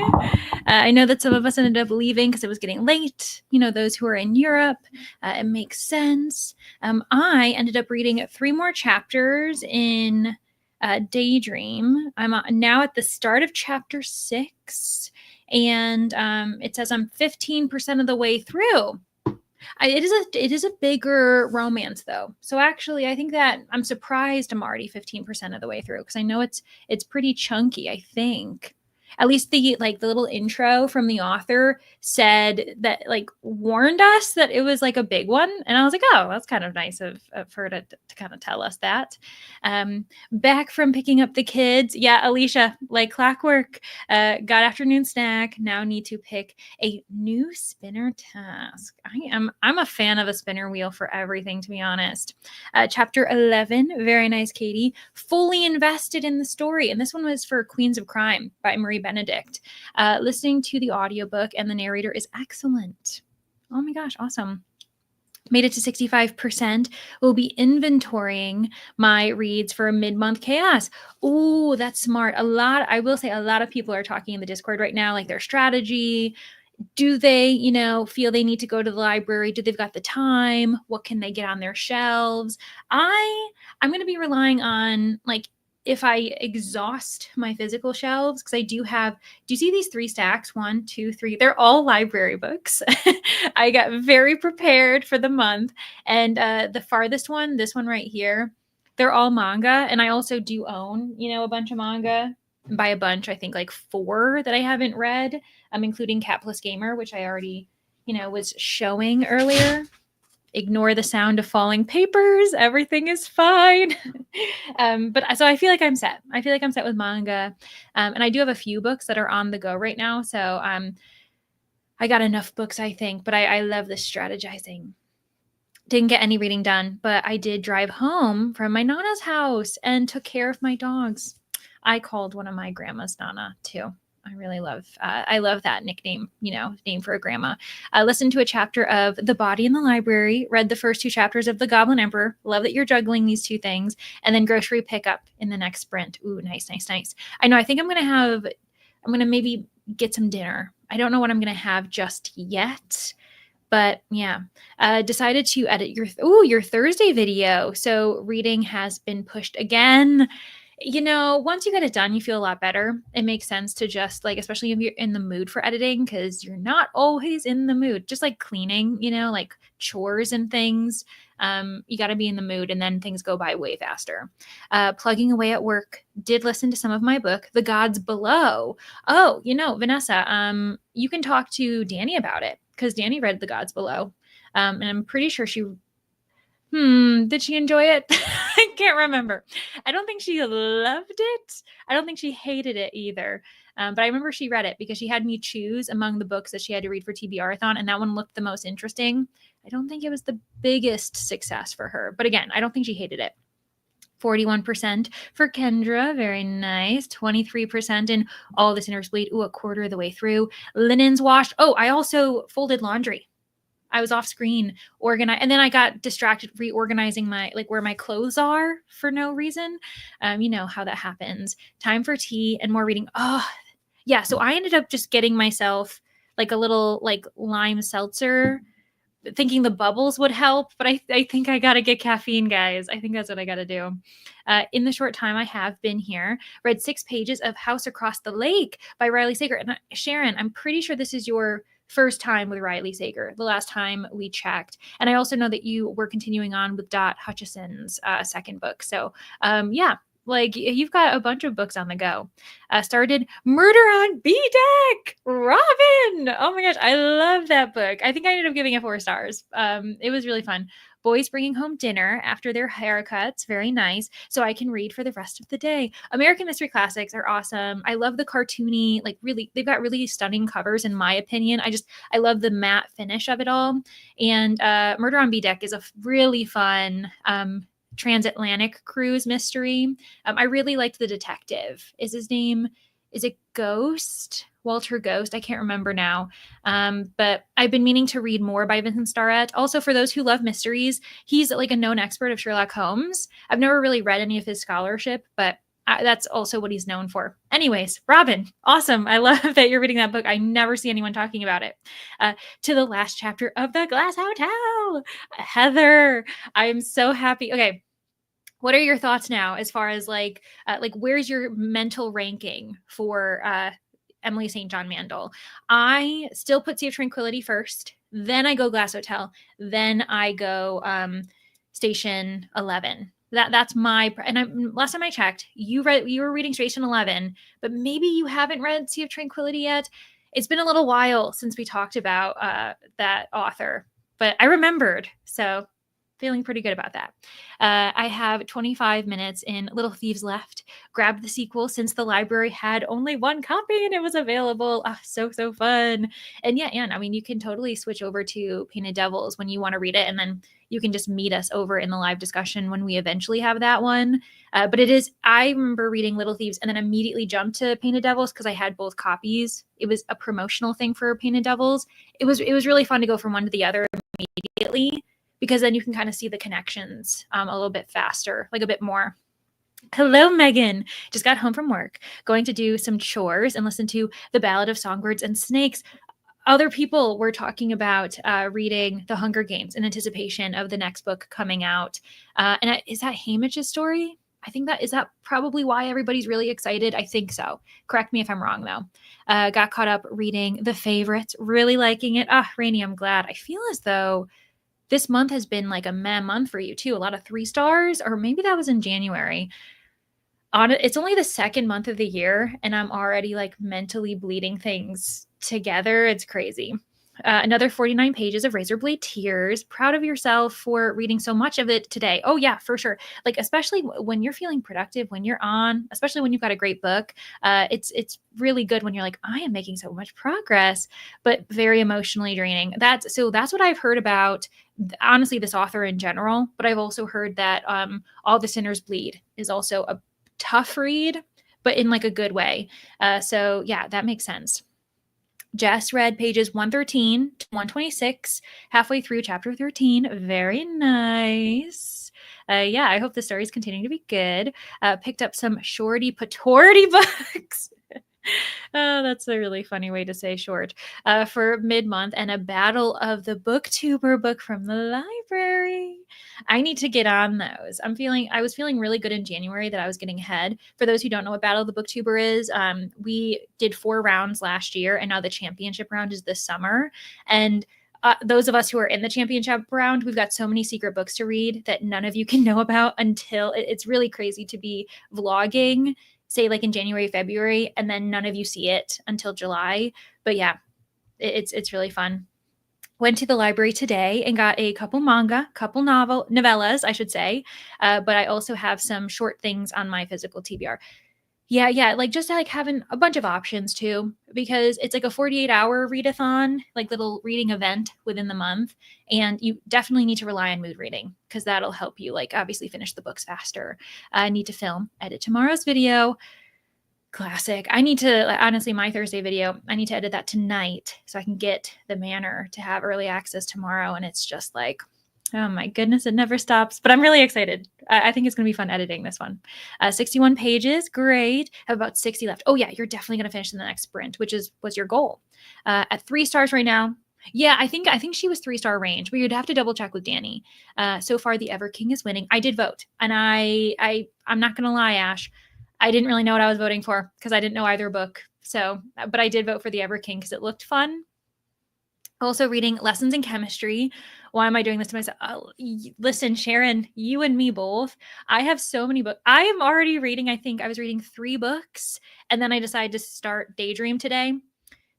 I know that some of us ended up leaving because it was getting late. You know, those who are in Europe, it makes sense. I ended up reading 3 more chapters in Daydream. I'm now at the start of chapter 6, and it says I'm 15% of the way through. It is a bigger romance though. So actually, I think that I'm surprised I'm already 15% of the way through because I know it's pretty chunky, I think. At least the little intro from the author said that like warned us that it was like a big one, and I was like, oh, that's kind of nice of her to kind of tell us that. Back from picking up the kids, yeah, Alicia, like clockwork, got afternoon snack. Now need to pick a new spinner task. I'm a fan of a spinner wheel for everything, to be honest. Chapter 11, very nice, Katie. Fully invested in the story. And this one was for Queens of Crime by Marie Benedict. Listening to the audiobook and the narrator is excellent. Oh my gosh, awesome. Made it to 65%. We'll be inventorying my reads for a mid-month chaos. Oh, that's smart. I will say a lot of people are talking in the Discord right now, like their strategy. Do they, feel they need to go to the library? Do they've got the time? What can they get on their shelves? I'm going to be relying on like if I exhaust my physical shelves, because I do you see these 3 stacks? 1, 2, 3. They're all library books. I got very prepared for the month. And the farthest one, this one right here, they're all manga. And I also do own, a bunch of manga. And by a bunch, I think like 4 that I haven't read, including Cat Plus Gamer, which I already, was showing earlier. Ignore the sound of falling papers. Everything is fine. But so I feel like I'm set. I feel like I'm set with manga. And I do have a few books that are on the go right now. So I got enough books, I think. But I love this strategizing. Didn't get any reading done, but I did drive home from my Nana's house and took care of my dogs. I called one of my grandmas Nana too. I love that nickname, name for a grandma. I listened to a chapter of The Body in the Library, read the first 2 chapters of The Goblin Emperor. Love that you're juggling these 2 things. And then grocery pickup in the next sprint. Ooh, nice, nice, nice. I know, I think I'm going to maybe get some dinner. I don't know what I'm going to have just yet. But yeah, decided to edit your Thursday video. So reading has been pushed again. Once you get it done, you feel a lot better. It makes sense to just like, especially if you're in the mood for editing, because you're not always in the mood. Just like cleaning, like chores and things. You got to be in the mood, and then things go by way faster. Plugging away at work, did listen to some of my book, The Gods Below. Oh, Vanessa, you can talk to Danny about it because Danny read The Gods Below. And I'm pretty sure did she enjoy it? I can't remember. I don't think she loved it. I don't think she hated it either. But I remember she read it because she had me choose among the books that she had to read for TBR-a-thon, and that one looked the most interesting. I don't think it was the biggest success for her. But again, I don't think she hated it. 41% for Kendra. Very nice. 23% in All This Inner Bleed. Ooh, a quarter of the way through. Linens washed. Oh, I also folded laundry. I was off screen and then I got distracted reorganizing where my clothes are for no reason. You know how that happens. Time for tea and more reading. Oh, yeah. So I ended up just getting myself like a little like lime seltzer, thinking the bubbles would help, but I think I got to get caffeine, guys. I think that's what I got to do. In the short time I have been here, read 6 pages of House Across the Lake by Riley Sager. And Sharon, I'm pretty sure this is your first time with Riley Sager, the last time we checked. And I also know that you were continuing on with Dot Hutchison's second book. So yeah, like you've got a bunch of books on the go. Started Murder on B-Deck, Robin. Oh my gosh, I love that book. I think I ended up giving it 4 stars. It was really fun. Boys bringing home dinner after their haircuts. Very nice. So I can read for the rest of the day. American Mystery Classics are awesome. I love the cartoony, like really, they've got really stunning covers in my opinion. I love the matte finish of it all. And Murder on B-Deck is a really fun transatlantic cruise mystery. I really liked the detective. Is it Ghost? Walter Ghost. I can't remember now. But I've been meaning to read more by Vincent Starrett. Also, for those who love mysteries, he's like a known expert of Sherlock Holmes. I've never really read any of his scholarship, but that's also what he's known for. Anyways, Robin, awesome. I love that you're reading that book. I never see anyone talking about it. To the last chapter of The Glass Hotel. Heather, I'm so happy. Okay. What are your thoughts now as far as like where's your mental ranking for Emily St. John Mandel? I still put Sea of Tranquility first, then I go Glass Hotel, then I go Station 11. That's my and last time I checked, you were reading Station 11, but maybe you haven't read Sea of Tranquility yet. It's been a little while since we talked about that author, but I remembered, so feeling pretty good about that. I have 25 minutes in Little Thieves left. Grabbed the sequel since the library had only one copy and it was available. Oh, so fun. And yeah, Anne, I mean, you can totally switch over to Painted Devils when you want to read it, and then you can just meet us over in the live discussion when we eventually have that one. But I remember reading Little Thieves and then immediately jumped to Painted Devils because I had both copies. It was a promotional thing for Painted Devils. It was really fun to go from one to the other immediately, because then you can kind of see the connections a little bit faster, like a bit more. Hello, Megan. Just got home from work, going to do some chores and listen to The Ballad of Songbirds and Snakes. Other people were talking about reading The Hunger Games in anticipation of the next book coming out. Is that Hamish's story? I think is that probably why everybody's really excited. I think so. Correct me if I'm wrong, though. Got caught up reading The Favorites, really liking it. Rainey, I'm glad. I feel as though this month has been like a meh month for you too. A lot of 3 stars, or maybe that was in January. It's only the second month of the year, and I'm already like mentally bleeding things together. It's crazy. Another 49 pages of Razorblade Tears. Proud of yourself for reading so much of it today. Oh yeah, for sure. Like, especially when you're feeling productive, when you're on, especially when you've got a great book, it's really good when you're like, I am making so much progress, but very emotionally draining. That's what I've heard about, honestly, this author in general. But I've also heard that All the Sinners Bleed is also a tough read, but in like a good way. So yeah, that makes sense. Jess read pages 113 to 126, halfway through chapter 13. Very nice. Yeah, I hope the story is continuing to be good. Picked up some shorty patorty books. Oh, that's a really funny way to say short. For mid-month, and a Battle of the Booktuber book from the library. I need to get on those. I was feeling really good in January that I was getting ahead. For those who don't know what Battle of the Booktuber is, we did 4 rounds last year, and now the championship round is this summer. And those of us who are in the championship round, we've got so many secret books to read that none of you can know about until it's really crazy to be vlogging, say like in January, February, and then none of you see it until July. But yeah, it's really fun. Went to the library today and got a couple novellas, I should say. But I also have some short things on my physical TBR. Yeah, like just like having a bunch of options too, because it's like a 48-hour readathon, like little reading event within the month. And you definitely need to rely on mood reading because that'll help you like obviously finish the books faster. I need to edit tomorrow's video. Classic. I need to, honestly, my Thursday video, I need to edit that tonight so I can get the Manor to have early access tomorrow. And it's just like, oh my goodness, it never stops. But I'm really excited. I think it's going to be fun editing this one. 61 pages, great. Have about 60 left. Oh yeah, you're definitely going to finish in the next sprint, which was your goal. At 3 stars right now. Yeah, I think she was 3-star range, but you'd have to double check with Danny. So far, the Ever King is winning. I did vote, and I'm not going to lie, Ash. I didn't really know what I was voting for because I didn't know either book. So, but I did vote for the Ever King because it looked fun. Also reading Lessons in Chemistry. Why am I doing this to myself? Listen, Sharon, you and me both. I have so many books. I am already reading, I think I was reading 3 books, and then I decided to start Daydream today.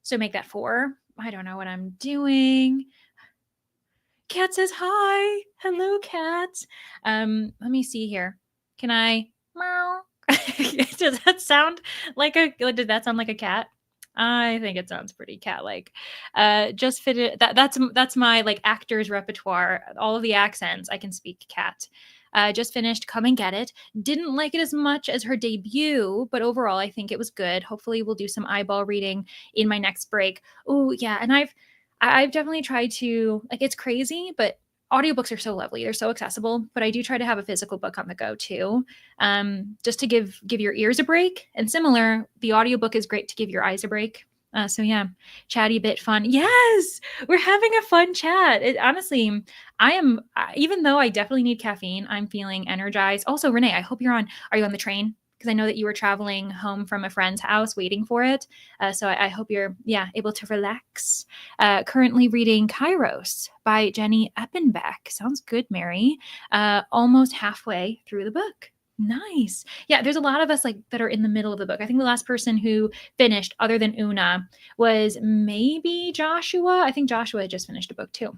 So make that 4. I don't know what I'm doing. Cat says hi. Hello, Cat. Let me see here. Can I meow? Does that sound like did that sound like a cat? I think it sounds pretty cat-like. Just fit it. That's my like actor's repertoire. All of the accents I can speak cat. Just finished Come and Get It. Didn't like it as much as her debut, but overall I think it was good. Hopefully we'll do some eyeball reading in my next break. Oh yeah, and I've definitely tried to, like, it's crazy, but audiobooks are so lovely. They're so accessible, but I do try to have a physical book on the go too. Just to give your ears a break. And similar, the audiobook is great to give your eyes a break. So yeah, chatty bit fun. Yes, we're having a fun chat. Honestly, I am, even though I definitely need caffeine, I'm feeling energized. Also, Renee, I hope are you on the train? Because I know that you were traveling home from a friend's house waiting for it. So I hope you're, able to relax. Currently reading Kairos by Jenny Eppenbeck. Sounds good, Mary. Almost halfway through the book. Nice. Yeah, there's a lot of us like that are in the middle of the book. I think the last person who finished, other than Una, was maybe Joshua. I think Joshua just finished a book too.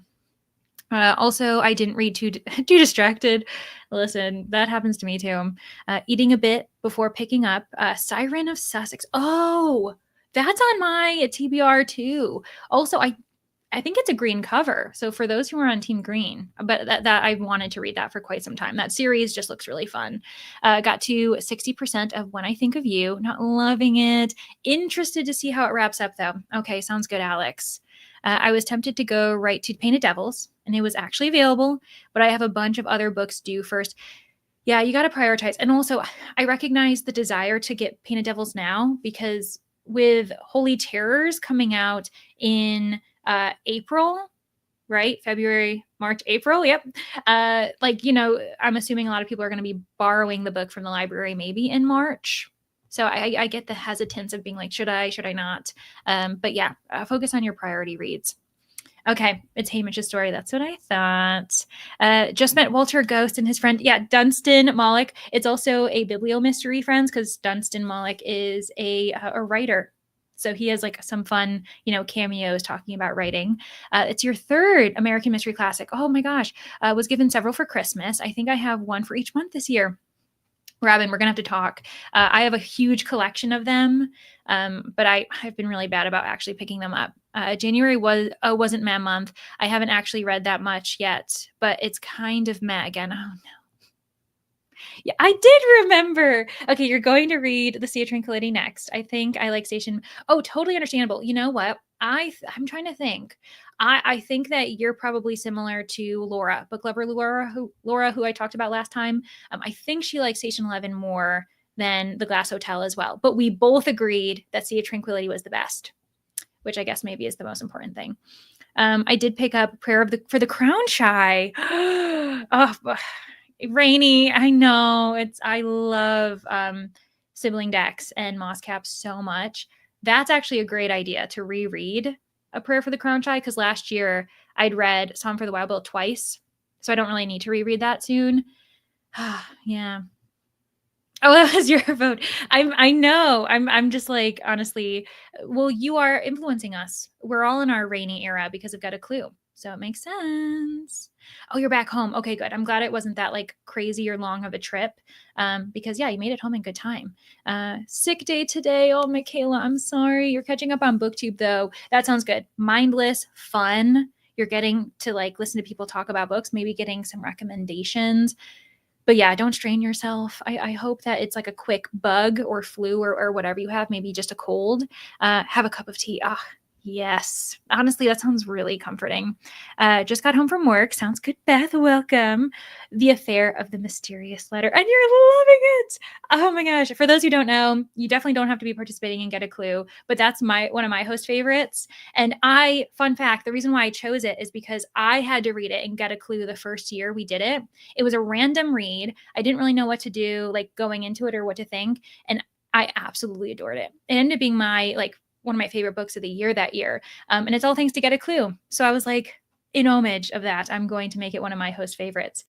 Also, I didn't read too distracted. Listen, that happens to me too. Eating a bit before picking up Siren of Sussex. Oh, that's on my TBR too. Also, I think it's a green cover. So for those who are on Team Green, but that I wanted to read that for quite some time. That series just looks really fun. Got to 60% of When I Think of You. Not loving it. Interested to see how it wraps up though. Okay, sounds good, Alex. I was tempted to go right to Painted Devils, and it was actually available, but I have a bunch of other books due first. Yeah, you got to prioritize. And also, I recognize the desire to get Painted Devils now because with Holy Terrors coming out in April, right? February, March, April. Yep. I'm assuming a lot of people are going to be borrowing the book from the library maybe in March. So I get the hesitance of being like, should I not? But yeah, focus on your priority reads. Okay, it's Hamish's story. That's what I thought. Just met Walter Ghost and his friend. Yeah, Dunstan Moloch. It's also a biblio mystery, friends, because Dunstan Moloch is a writer. So he has like some fun, cameos talking about writing. It's your third American mystery classic. Oh my gosh. Was given several for Christmas. I think I have one for each month this year. Robin, we're going to have to talk. I have a huge collection of them, but I've been really bad about actually picking them up. January wasn't meh month. I haven't actually read that much yet, but it's kind of meh again. Oh no. Yeah, I did remember. Okay, you're going to read The Sea of Tranquility next. I think I like Station. Oh, totally understandable. You know what? I'm trying to think. I think that you're probably similar to Laura, book lover Laura, who I talked about last time. I think she likes Station 11 more than The Glass Hotel as well. But we both agreed that Sea of Tranquility was the best, which I guess maybe is the most important thing. I did pick up Prayer for the Crown Shy. Oh, Rainy, I know. I love Sibling Decks and Mosscap so much. That's actually a great idea to reread A Prayer for the Crown Shy, because last year I'd read Song for the Wild Bill twice, so I don't really need to reread that soon. Yeah. Oh, that was your vote. I know. I'm just like, honestly, well, you are influencing us. We're all in our rainy era because I've got a clue. So it makes sense. Oh, you're back home. Okay, good. I'm glad it wasn't that like crazy or long of a trip. Because yeah, you made it home in good time. Sick day today. Oh, Michaela, I'm sorry. You're catching up on BookTube though. That sounds good. Mindless, fun. You're getting to like listen to people talk about books, maybe getting some recommendations. But yeah, don't strain yourself. I hope that it's like a quick bug or flu or whatever you have, maybe just a cold. Have a cup of tea. Ah, yes. Honestly, that sounds really comforting. Just got home from work. Sounds good, Beth. Welcome. The Affair of the Mysterious Letter. And you're loving it. Oh my gosh. For those who don't know, you definitely don't have to be participating and get a clue, but that's one of my host favorites. And fun fact, the reason why I chose it is because I had to read it and get a clue the first year we did it. It was a random read. I didn't really know what to do, like going into it or what to think. And I absolutely adored it. It ended up being one of my favorite books of the year that year. And it's all thanks to Get a Clue. So I was like, in homage of that, I'm going to make it one of my host favorites.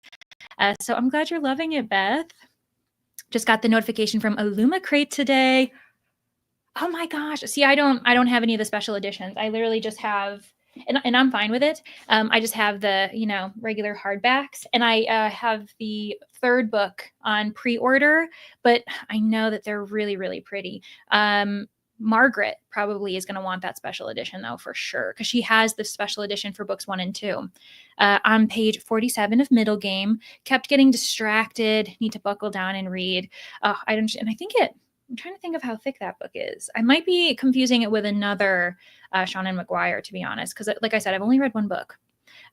So I'm glad you're loving it, Beth. Just got the notification from Illumicrate today. Oh my gosh. See, I don't have any of the special editions. I literally just have, and I'm fine with it. I just have the, regular hardbacks, and I have the third book on pre-order, but I know that they're really, really pretty. Margaret probably is going to want that special edition though, for sure, because she has the special edition for books 1 and 2. On page 47 of Middle Game, kept getting distracted. Need to buckle down and read. I don't, and I think it. I'm trying to think of how thick that book is. I might be confusing it with another Seanan McGuire, to be honest, because like I said, I've only read one book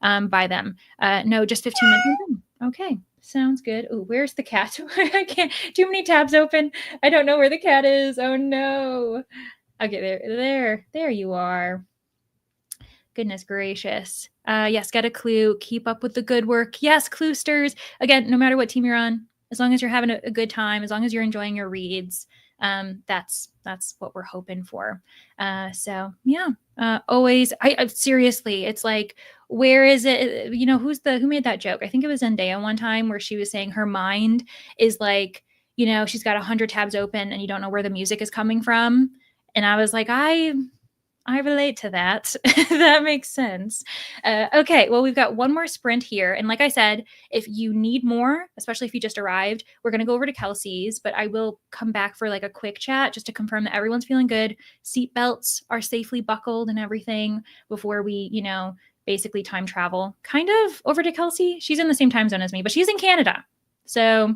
by them. No, just 15 minutes. Okay, sounds good. Oh, where's the cat? I can't. Too many tabs open. I don't know where the cat is. Oh no. Okay, there you are. Goodness gracious. Yes, get a clue. Keep up with the good work. Yes, Cluesters. Again, no matter what team you're on, as long as you're having a good time, as long as you're enjoying your reads, that's what we're hoping for. So yeah, always. I seriously, it's like, where is it? You know, who made that joke? I think it was Zendaya one time where she was saying her mind is like, you know, she's got 100 tabs open and you don't know where the music is coming from. And I was like, I relate to that. That makes sense. Okay, well, we've got one more sprint here. And like I said, if you need more, especially if you just arrived, we're going to go over to Kelsey's, but I will come back for like a quick chat just to confirm that everyone's feeling good. Seatbelts are safely buckled and everything before we, you know, basically time travel kind of over to Kelsey. She's in the same time zone as me, but she's in Canada. So,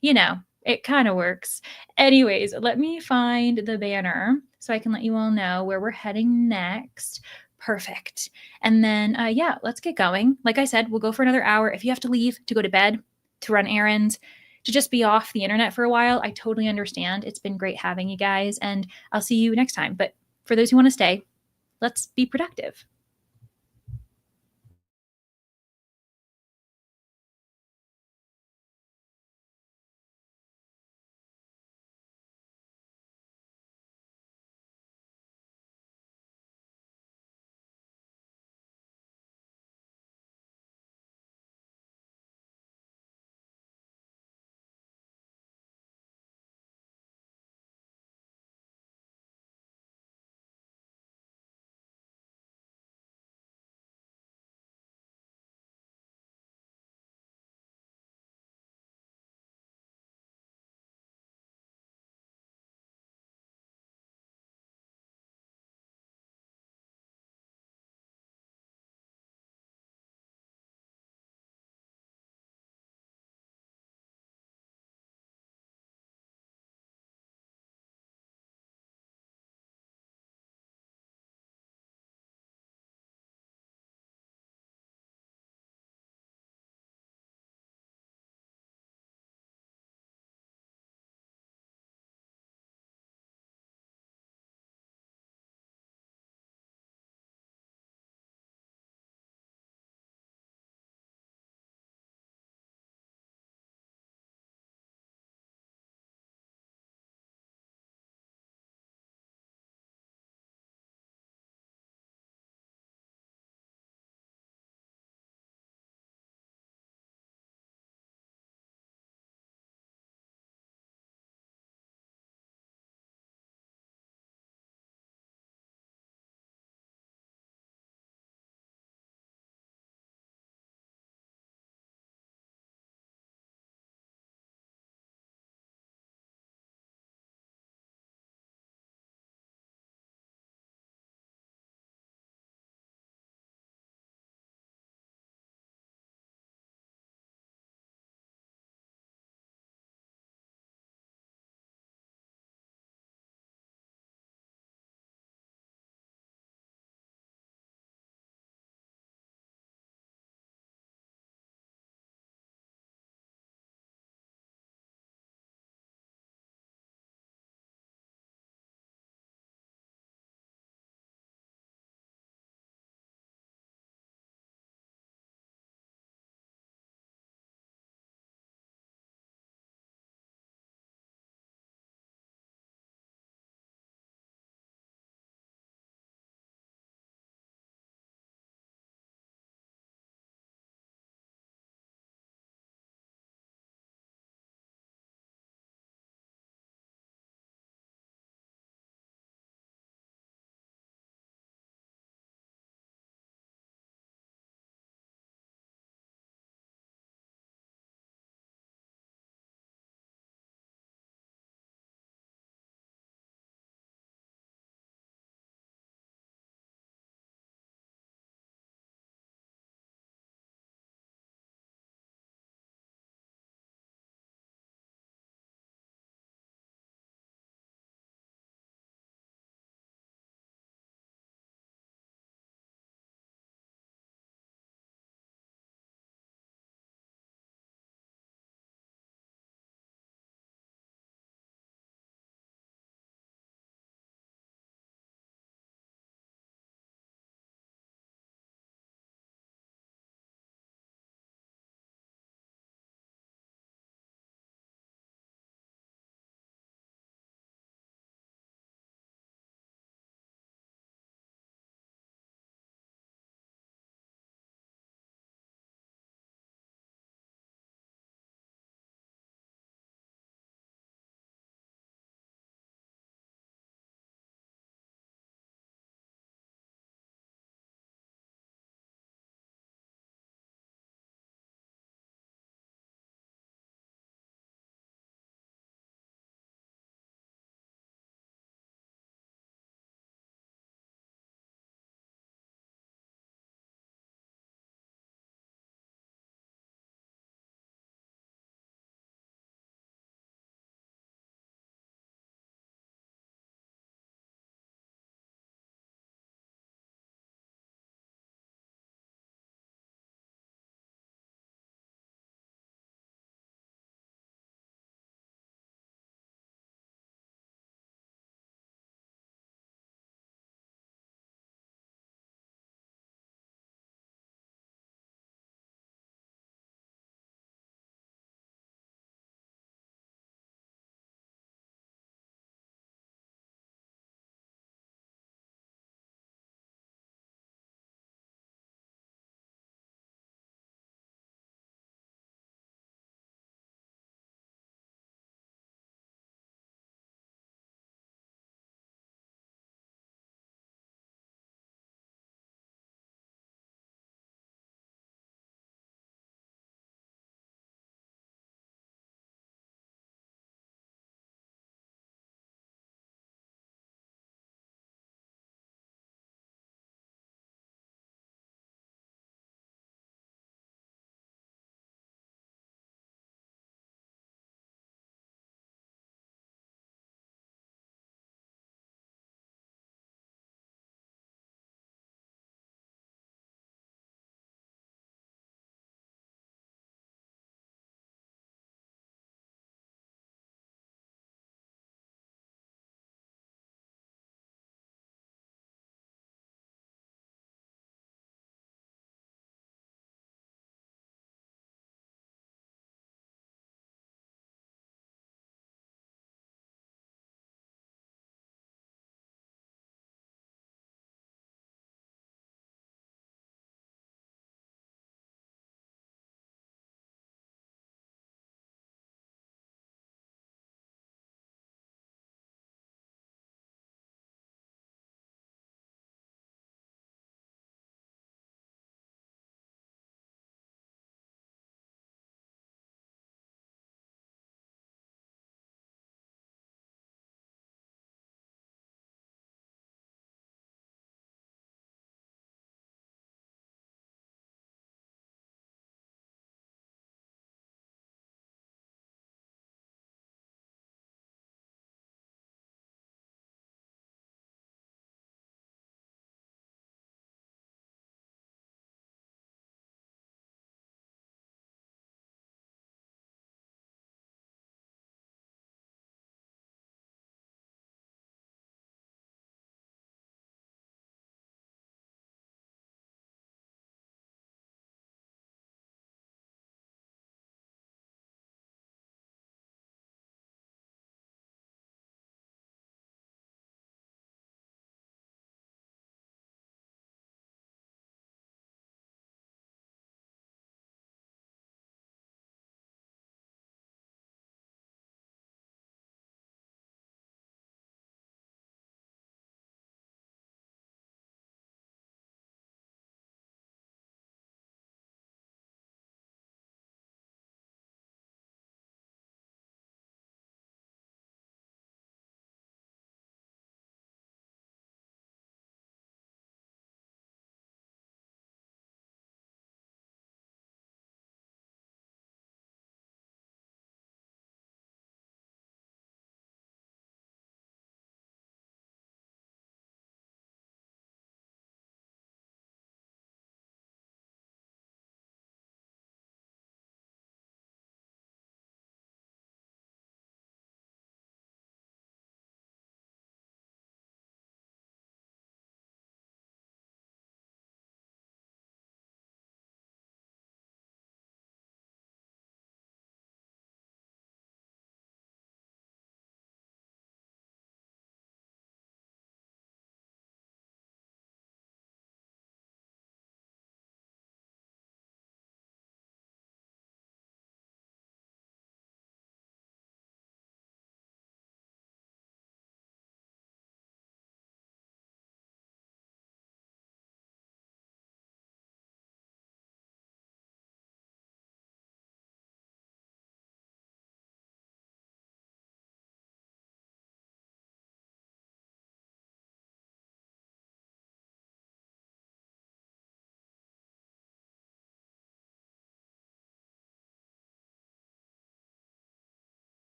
you know, it kind of works. Anyways, let me find the banner so I can let you all know where we're heading next. Perfect. And then, yeah, let's get going. Like I said, we'll go for another hour. If you have to leave to go to bed, to run errands, to just be off the internet for a while, I totally understand. It's been great having you guys, and I'll see you next time. But for those who want to stay, let's be productive.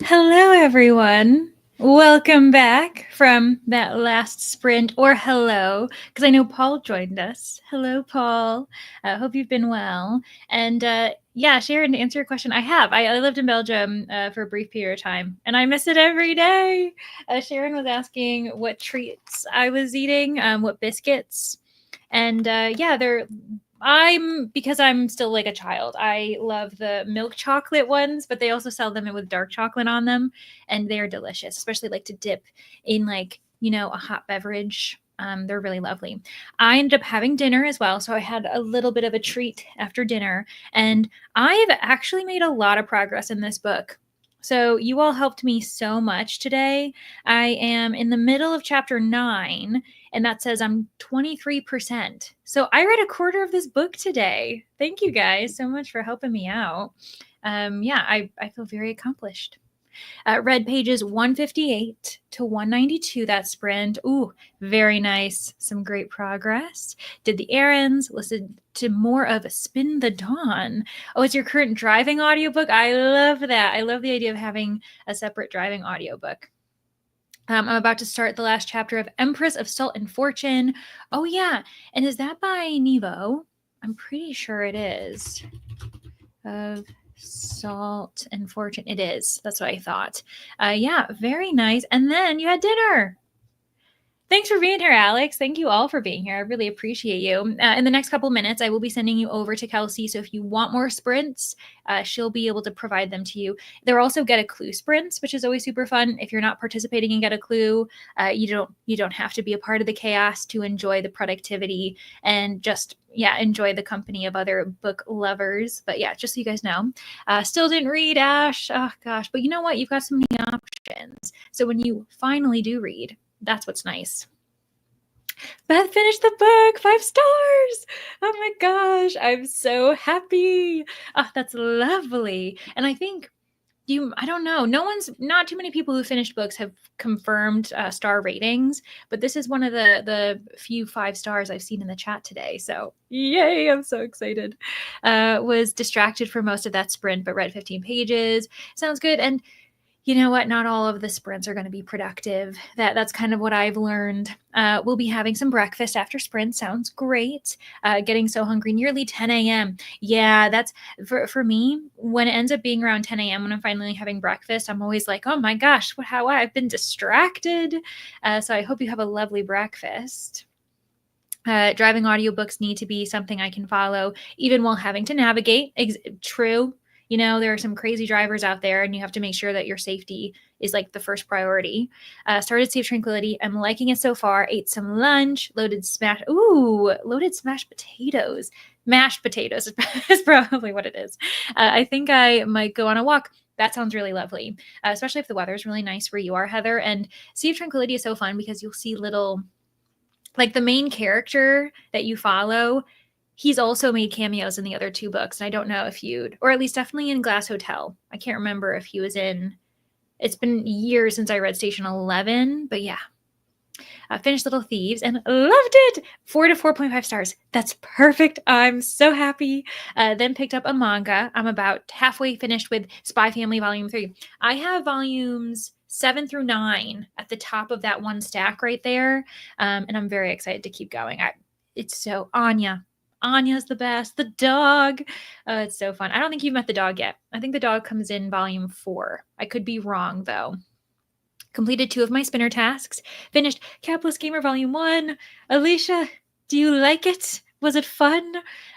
Hello, everyone. Welcome back from that last sprint, or hello, because I know Paul joined us. Hello, Paul. I hope you've been well. And yeah, Sharon, to answer your question, I have. I lived in Belgium for a brief period of time, and I miss it every day. Sharon was asking what treats I was eating, what biscuits. And yeah, because I'm still like a child. I love the milk chocolate ones, but they also sell them with dark chocolate on them, and they're delicious, especially like to dip in like, a hot beverage. They're really lovely. I ended up having dinner as well, so I had a little bit of a treat after dinner, and I've actually made a lot of progress in this book. So you all helped me so much today. I am in the middle of chapter 9, and that says I'm 23%. So I read a quarter of this book today. Thank you guys so much for helping me out. Yeah, I feel very accomplished. Read pages 158 to 192 that sprint. Ooh, very nice. Some great progress. Did the errands, listened to more of Spin the Dawn. Oh, it's your current driving audiobook? I love that. I love the idea of having a separate driving audiobook. I'm about to start the last chapter of Empress of Salt and Fortune. Oh, yeah. And is that by Nevo? I'm pretty sure it is. Of Salt and Fortune. It is. That's what I thought. Yeah, very nice. And then you had dinner. Thanks for being here, Alex. Thank you all for being here. I really appreciate you. In the next couple minutes, I will be sending you over to Kelsey. So if you want more sprints, she'll be able to provide them to you. There are also Get a Clue sprints, which is always super fun. If you're not participating in Get a Clue, you don't have to be a part of the chaos to enjoy the productivity and just enjoy the company of other book lovers. But yeah, just so you guys know, still didn't read, Ash. Oh gosh, but you know what? You've got so many options. So when you finally do read, that's what's nice. Beth finished the book, 5 stars. Oh my gosh, I'm so happy. Oh, that's lovely. And I think I don't know, not too many people who finished books have confirmed star ratings, but this is one of the few 5 stars I've seen in the chat today. So yay, I'm so excited. Was distracted for most of that sprint, but read 15 pages. Sounds good. And you know what? Not all of the sprints are going to be productive. That's kind of what I've learned. We'll be having some breakfast after sprint. Sounds great. Getting so hungry, nearly 10 a.m. Yeah, that's for me. When it ends up being around 10 a.m. when I'm finally having breakfast, I'm always like, oh my gosh, how I've been distracted. So I hope you have a lovely breakfast. Driving audiobooks need to be something I can follow, even while having to navigate. True. There are some crazy drivers out there, and you have to make sure that your safety is like the first priority. Started Sea of Tranquility. I'm liking it so far. Ate some lunch. Loaded smashed potatoes. Mashed potatoes is probably what it is. I think I might go on a walk. That sounds really lovely, especially if the weather is really nice where you are, Heather. And Sea of Tranquility is so fun because you'll see little, like the main character that you follow, he's also made cameos in the other 2 books. And I don't know if or at least definitely in Glass Hotel. I can't remember if he was in, it's been years since I read Station 11, but yeah. Finished Little Thieves and loved it. 4 to 4.5 stars. That's perfect. I'm so happy. Then picked up a manga. I'm about halfway finished with Spy Family Volume 3. I have volumes 7 through 9 at the top of that one stack right there. And I'm very excited to keep going. It's so Anya. Anya's the best. The dog. It's so fun. I don't think you've met the dog yet. I think the dog comes in volume 4. I could be wrong though. Completed 2 of my spinner tasks. Finished Capitalist Gamer Volume 1. Alicia, do you like it? Was it fun?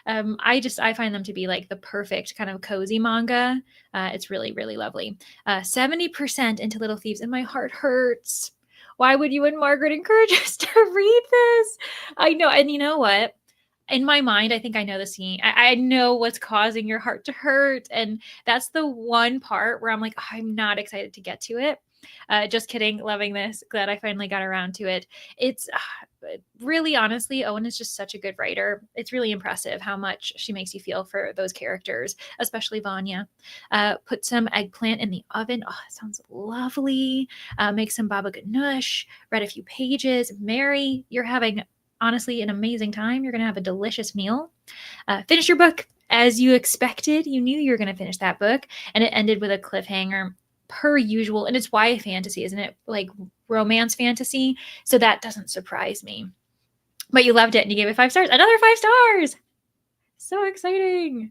I find them to be like the perfect kind of cozy manga. It's really, really lovely. 70% into Little Thieves, and my heart hurts. Why would you and Margaret encourage us to read this? I know, and you know what? In my mind, I think I know the scene. I know what's causing your heart to hurt. And that's the one part where I'm like, oh, I'm not excited to get to it. Just kidding. Loving this. Glad I finally got around to it. It's really, honestly, Owen is just such a good writer. It's really impressive how much she makes you feel for those characters, especially Vanya. Put some eggplant in the oven. Oh, it sounds lovely. Make some baba ganoush. Read a few pages. Mary, you're having honestly an amazing time. You're going to have a delicious meal. Finish your book as you expected. You knew you were going to finish that book, and it ended with a cliffhanger. per usual. And it's YA fantasy, isn't it? Like romance fantasy. So that doesn't surprise me. But you loved it and you gave it 5 stars. Another 5 stars. So exciting.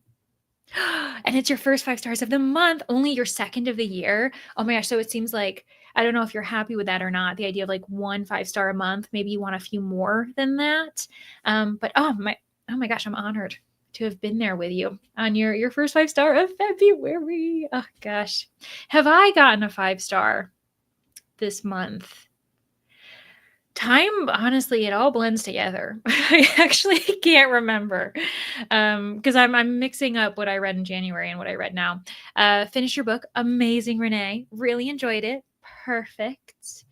And it's your first 5 stars of the month, only your second of the year. Oh my gosh. So it seems like, I don't know if you're happy with that or not. The idea of like 1 5-star a month, maybe you want a few more than that. But oh my gosh, I'm honored to have been there with you on your first 5-star of February. Oh gosh. Have I gotten a 5-star this month? Time, honestly, it all blends together. I actually can't remember because I'm mixing up what I read in January and what I read now. Finish your book. Amazing, Renee. Really enjoyed it. Perfect.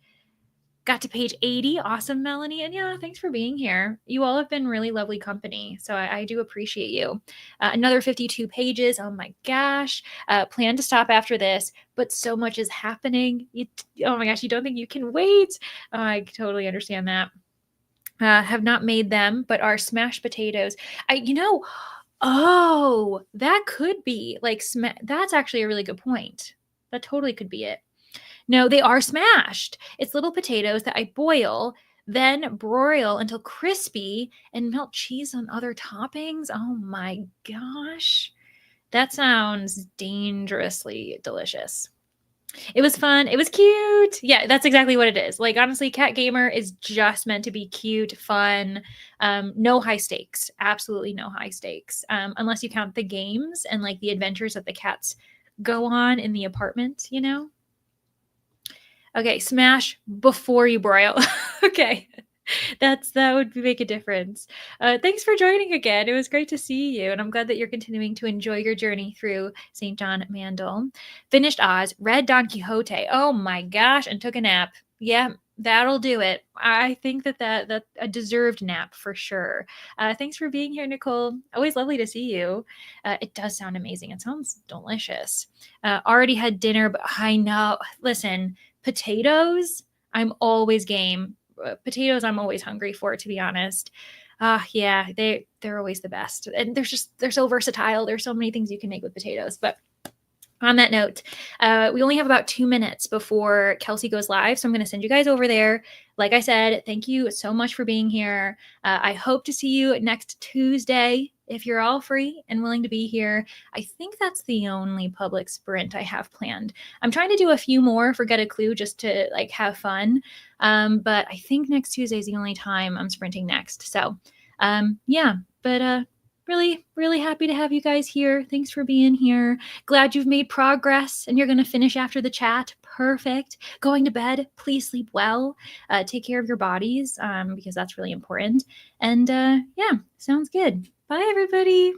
Got to page 80. Awesome, Melanie. And yeah, thanks for being here. You all have been really lovely company. So I do appreciate you. Another 52 pages. Oh my gosh. Plan to stop after this, but so much is happening. Oh my gosh, you don't think you can wait. Oh, I totally understand that. Have not made them, but are smashed potatoes. Oh, that could be like, that's actually a really good point. That totally could be it. No, they are smashed. It's little potatoes that I boil, then broil until crispy and melt cheese on other toppings. Oh my gosh. That sounds dangerously delicious. It was fun. It was cute. Yeah, that's exactly what it is. Like, honestly, Cat Gamer is just meant to be cute, fun, no high stakes. Absolutely no high stakes. Unless you count the games and like the adventures that the cats go on in the apartment, you know? Okay, smash before you broil. Okay. That would make a difference. Thanks for joining again. It was great to see you, and I'm glad that you're continuing to enjoy your journey through St. John Mandel. Finished Oz, read Don Quixote. Oh my gosh, and took a nap. Yeah, that'll do it. I think that's a deserved nap for sure. Thanks for being here, Nicole. Always lovely to see you. It does sound amazing. It sounds delicious. Already had dinner, but I know. Listen, potatoes. I'm always game. Potatoes I'm always hungry for, to be honest. Yeah, they're always the best. And they're so versatile. There's so many things you can make with potatoes. But on that note, we only have about 2 minutes before Kelsey goes live. So I'm going to send you guys over there. Like I said, thank you so much for being here. I hope to see you next Tuesday if you're all free and willing to be here. I think that's the only public sprint I have planned. I'm trying to do a few more for Get a Clue just to like have fun. But I think next Tuesday is the only time I'm sprinting next. So yeah, but really, really happy to have you guys here. Thanks for being here. Glad you've made progress and you're going to finish after the chat. Perfect. Going to bed. Please sleep well. Take care of your bodies because that's really important. And yeah, sounds good. Bye, everybody.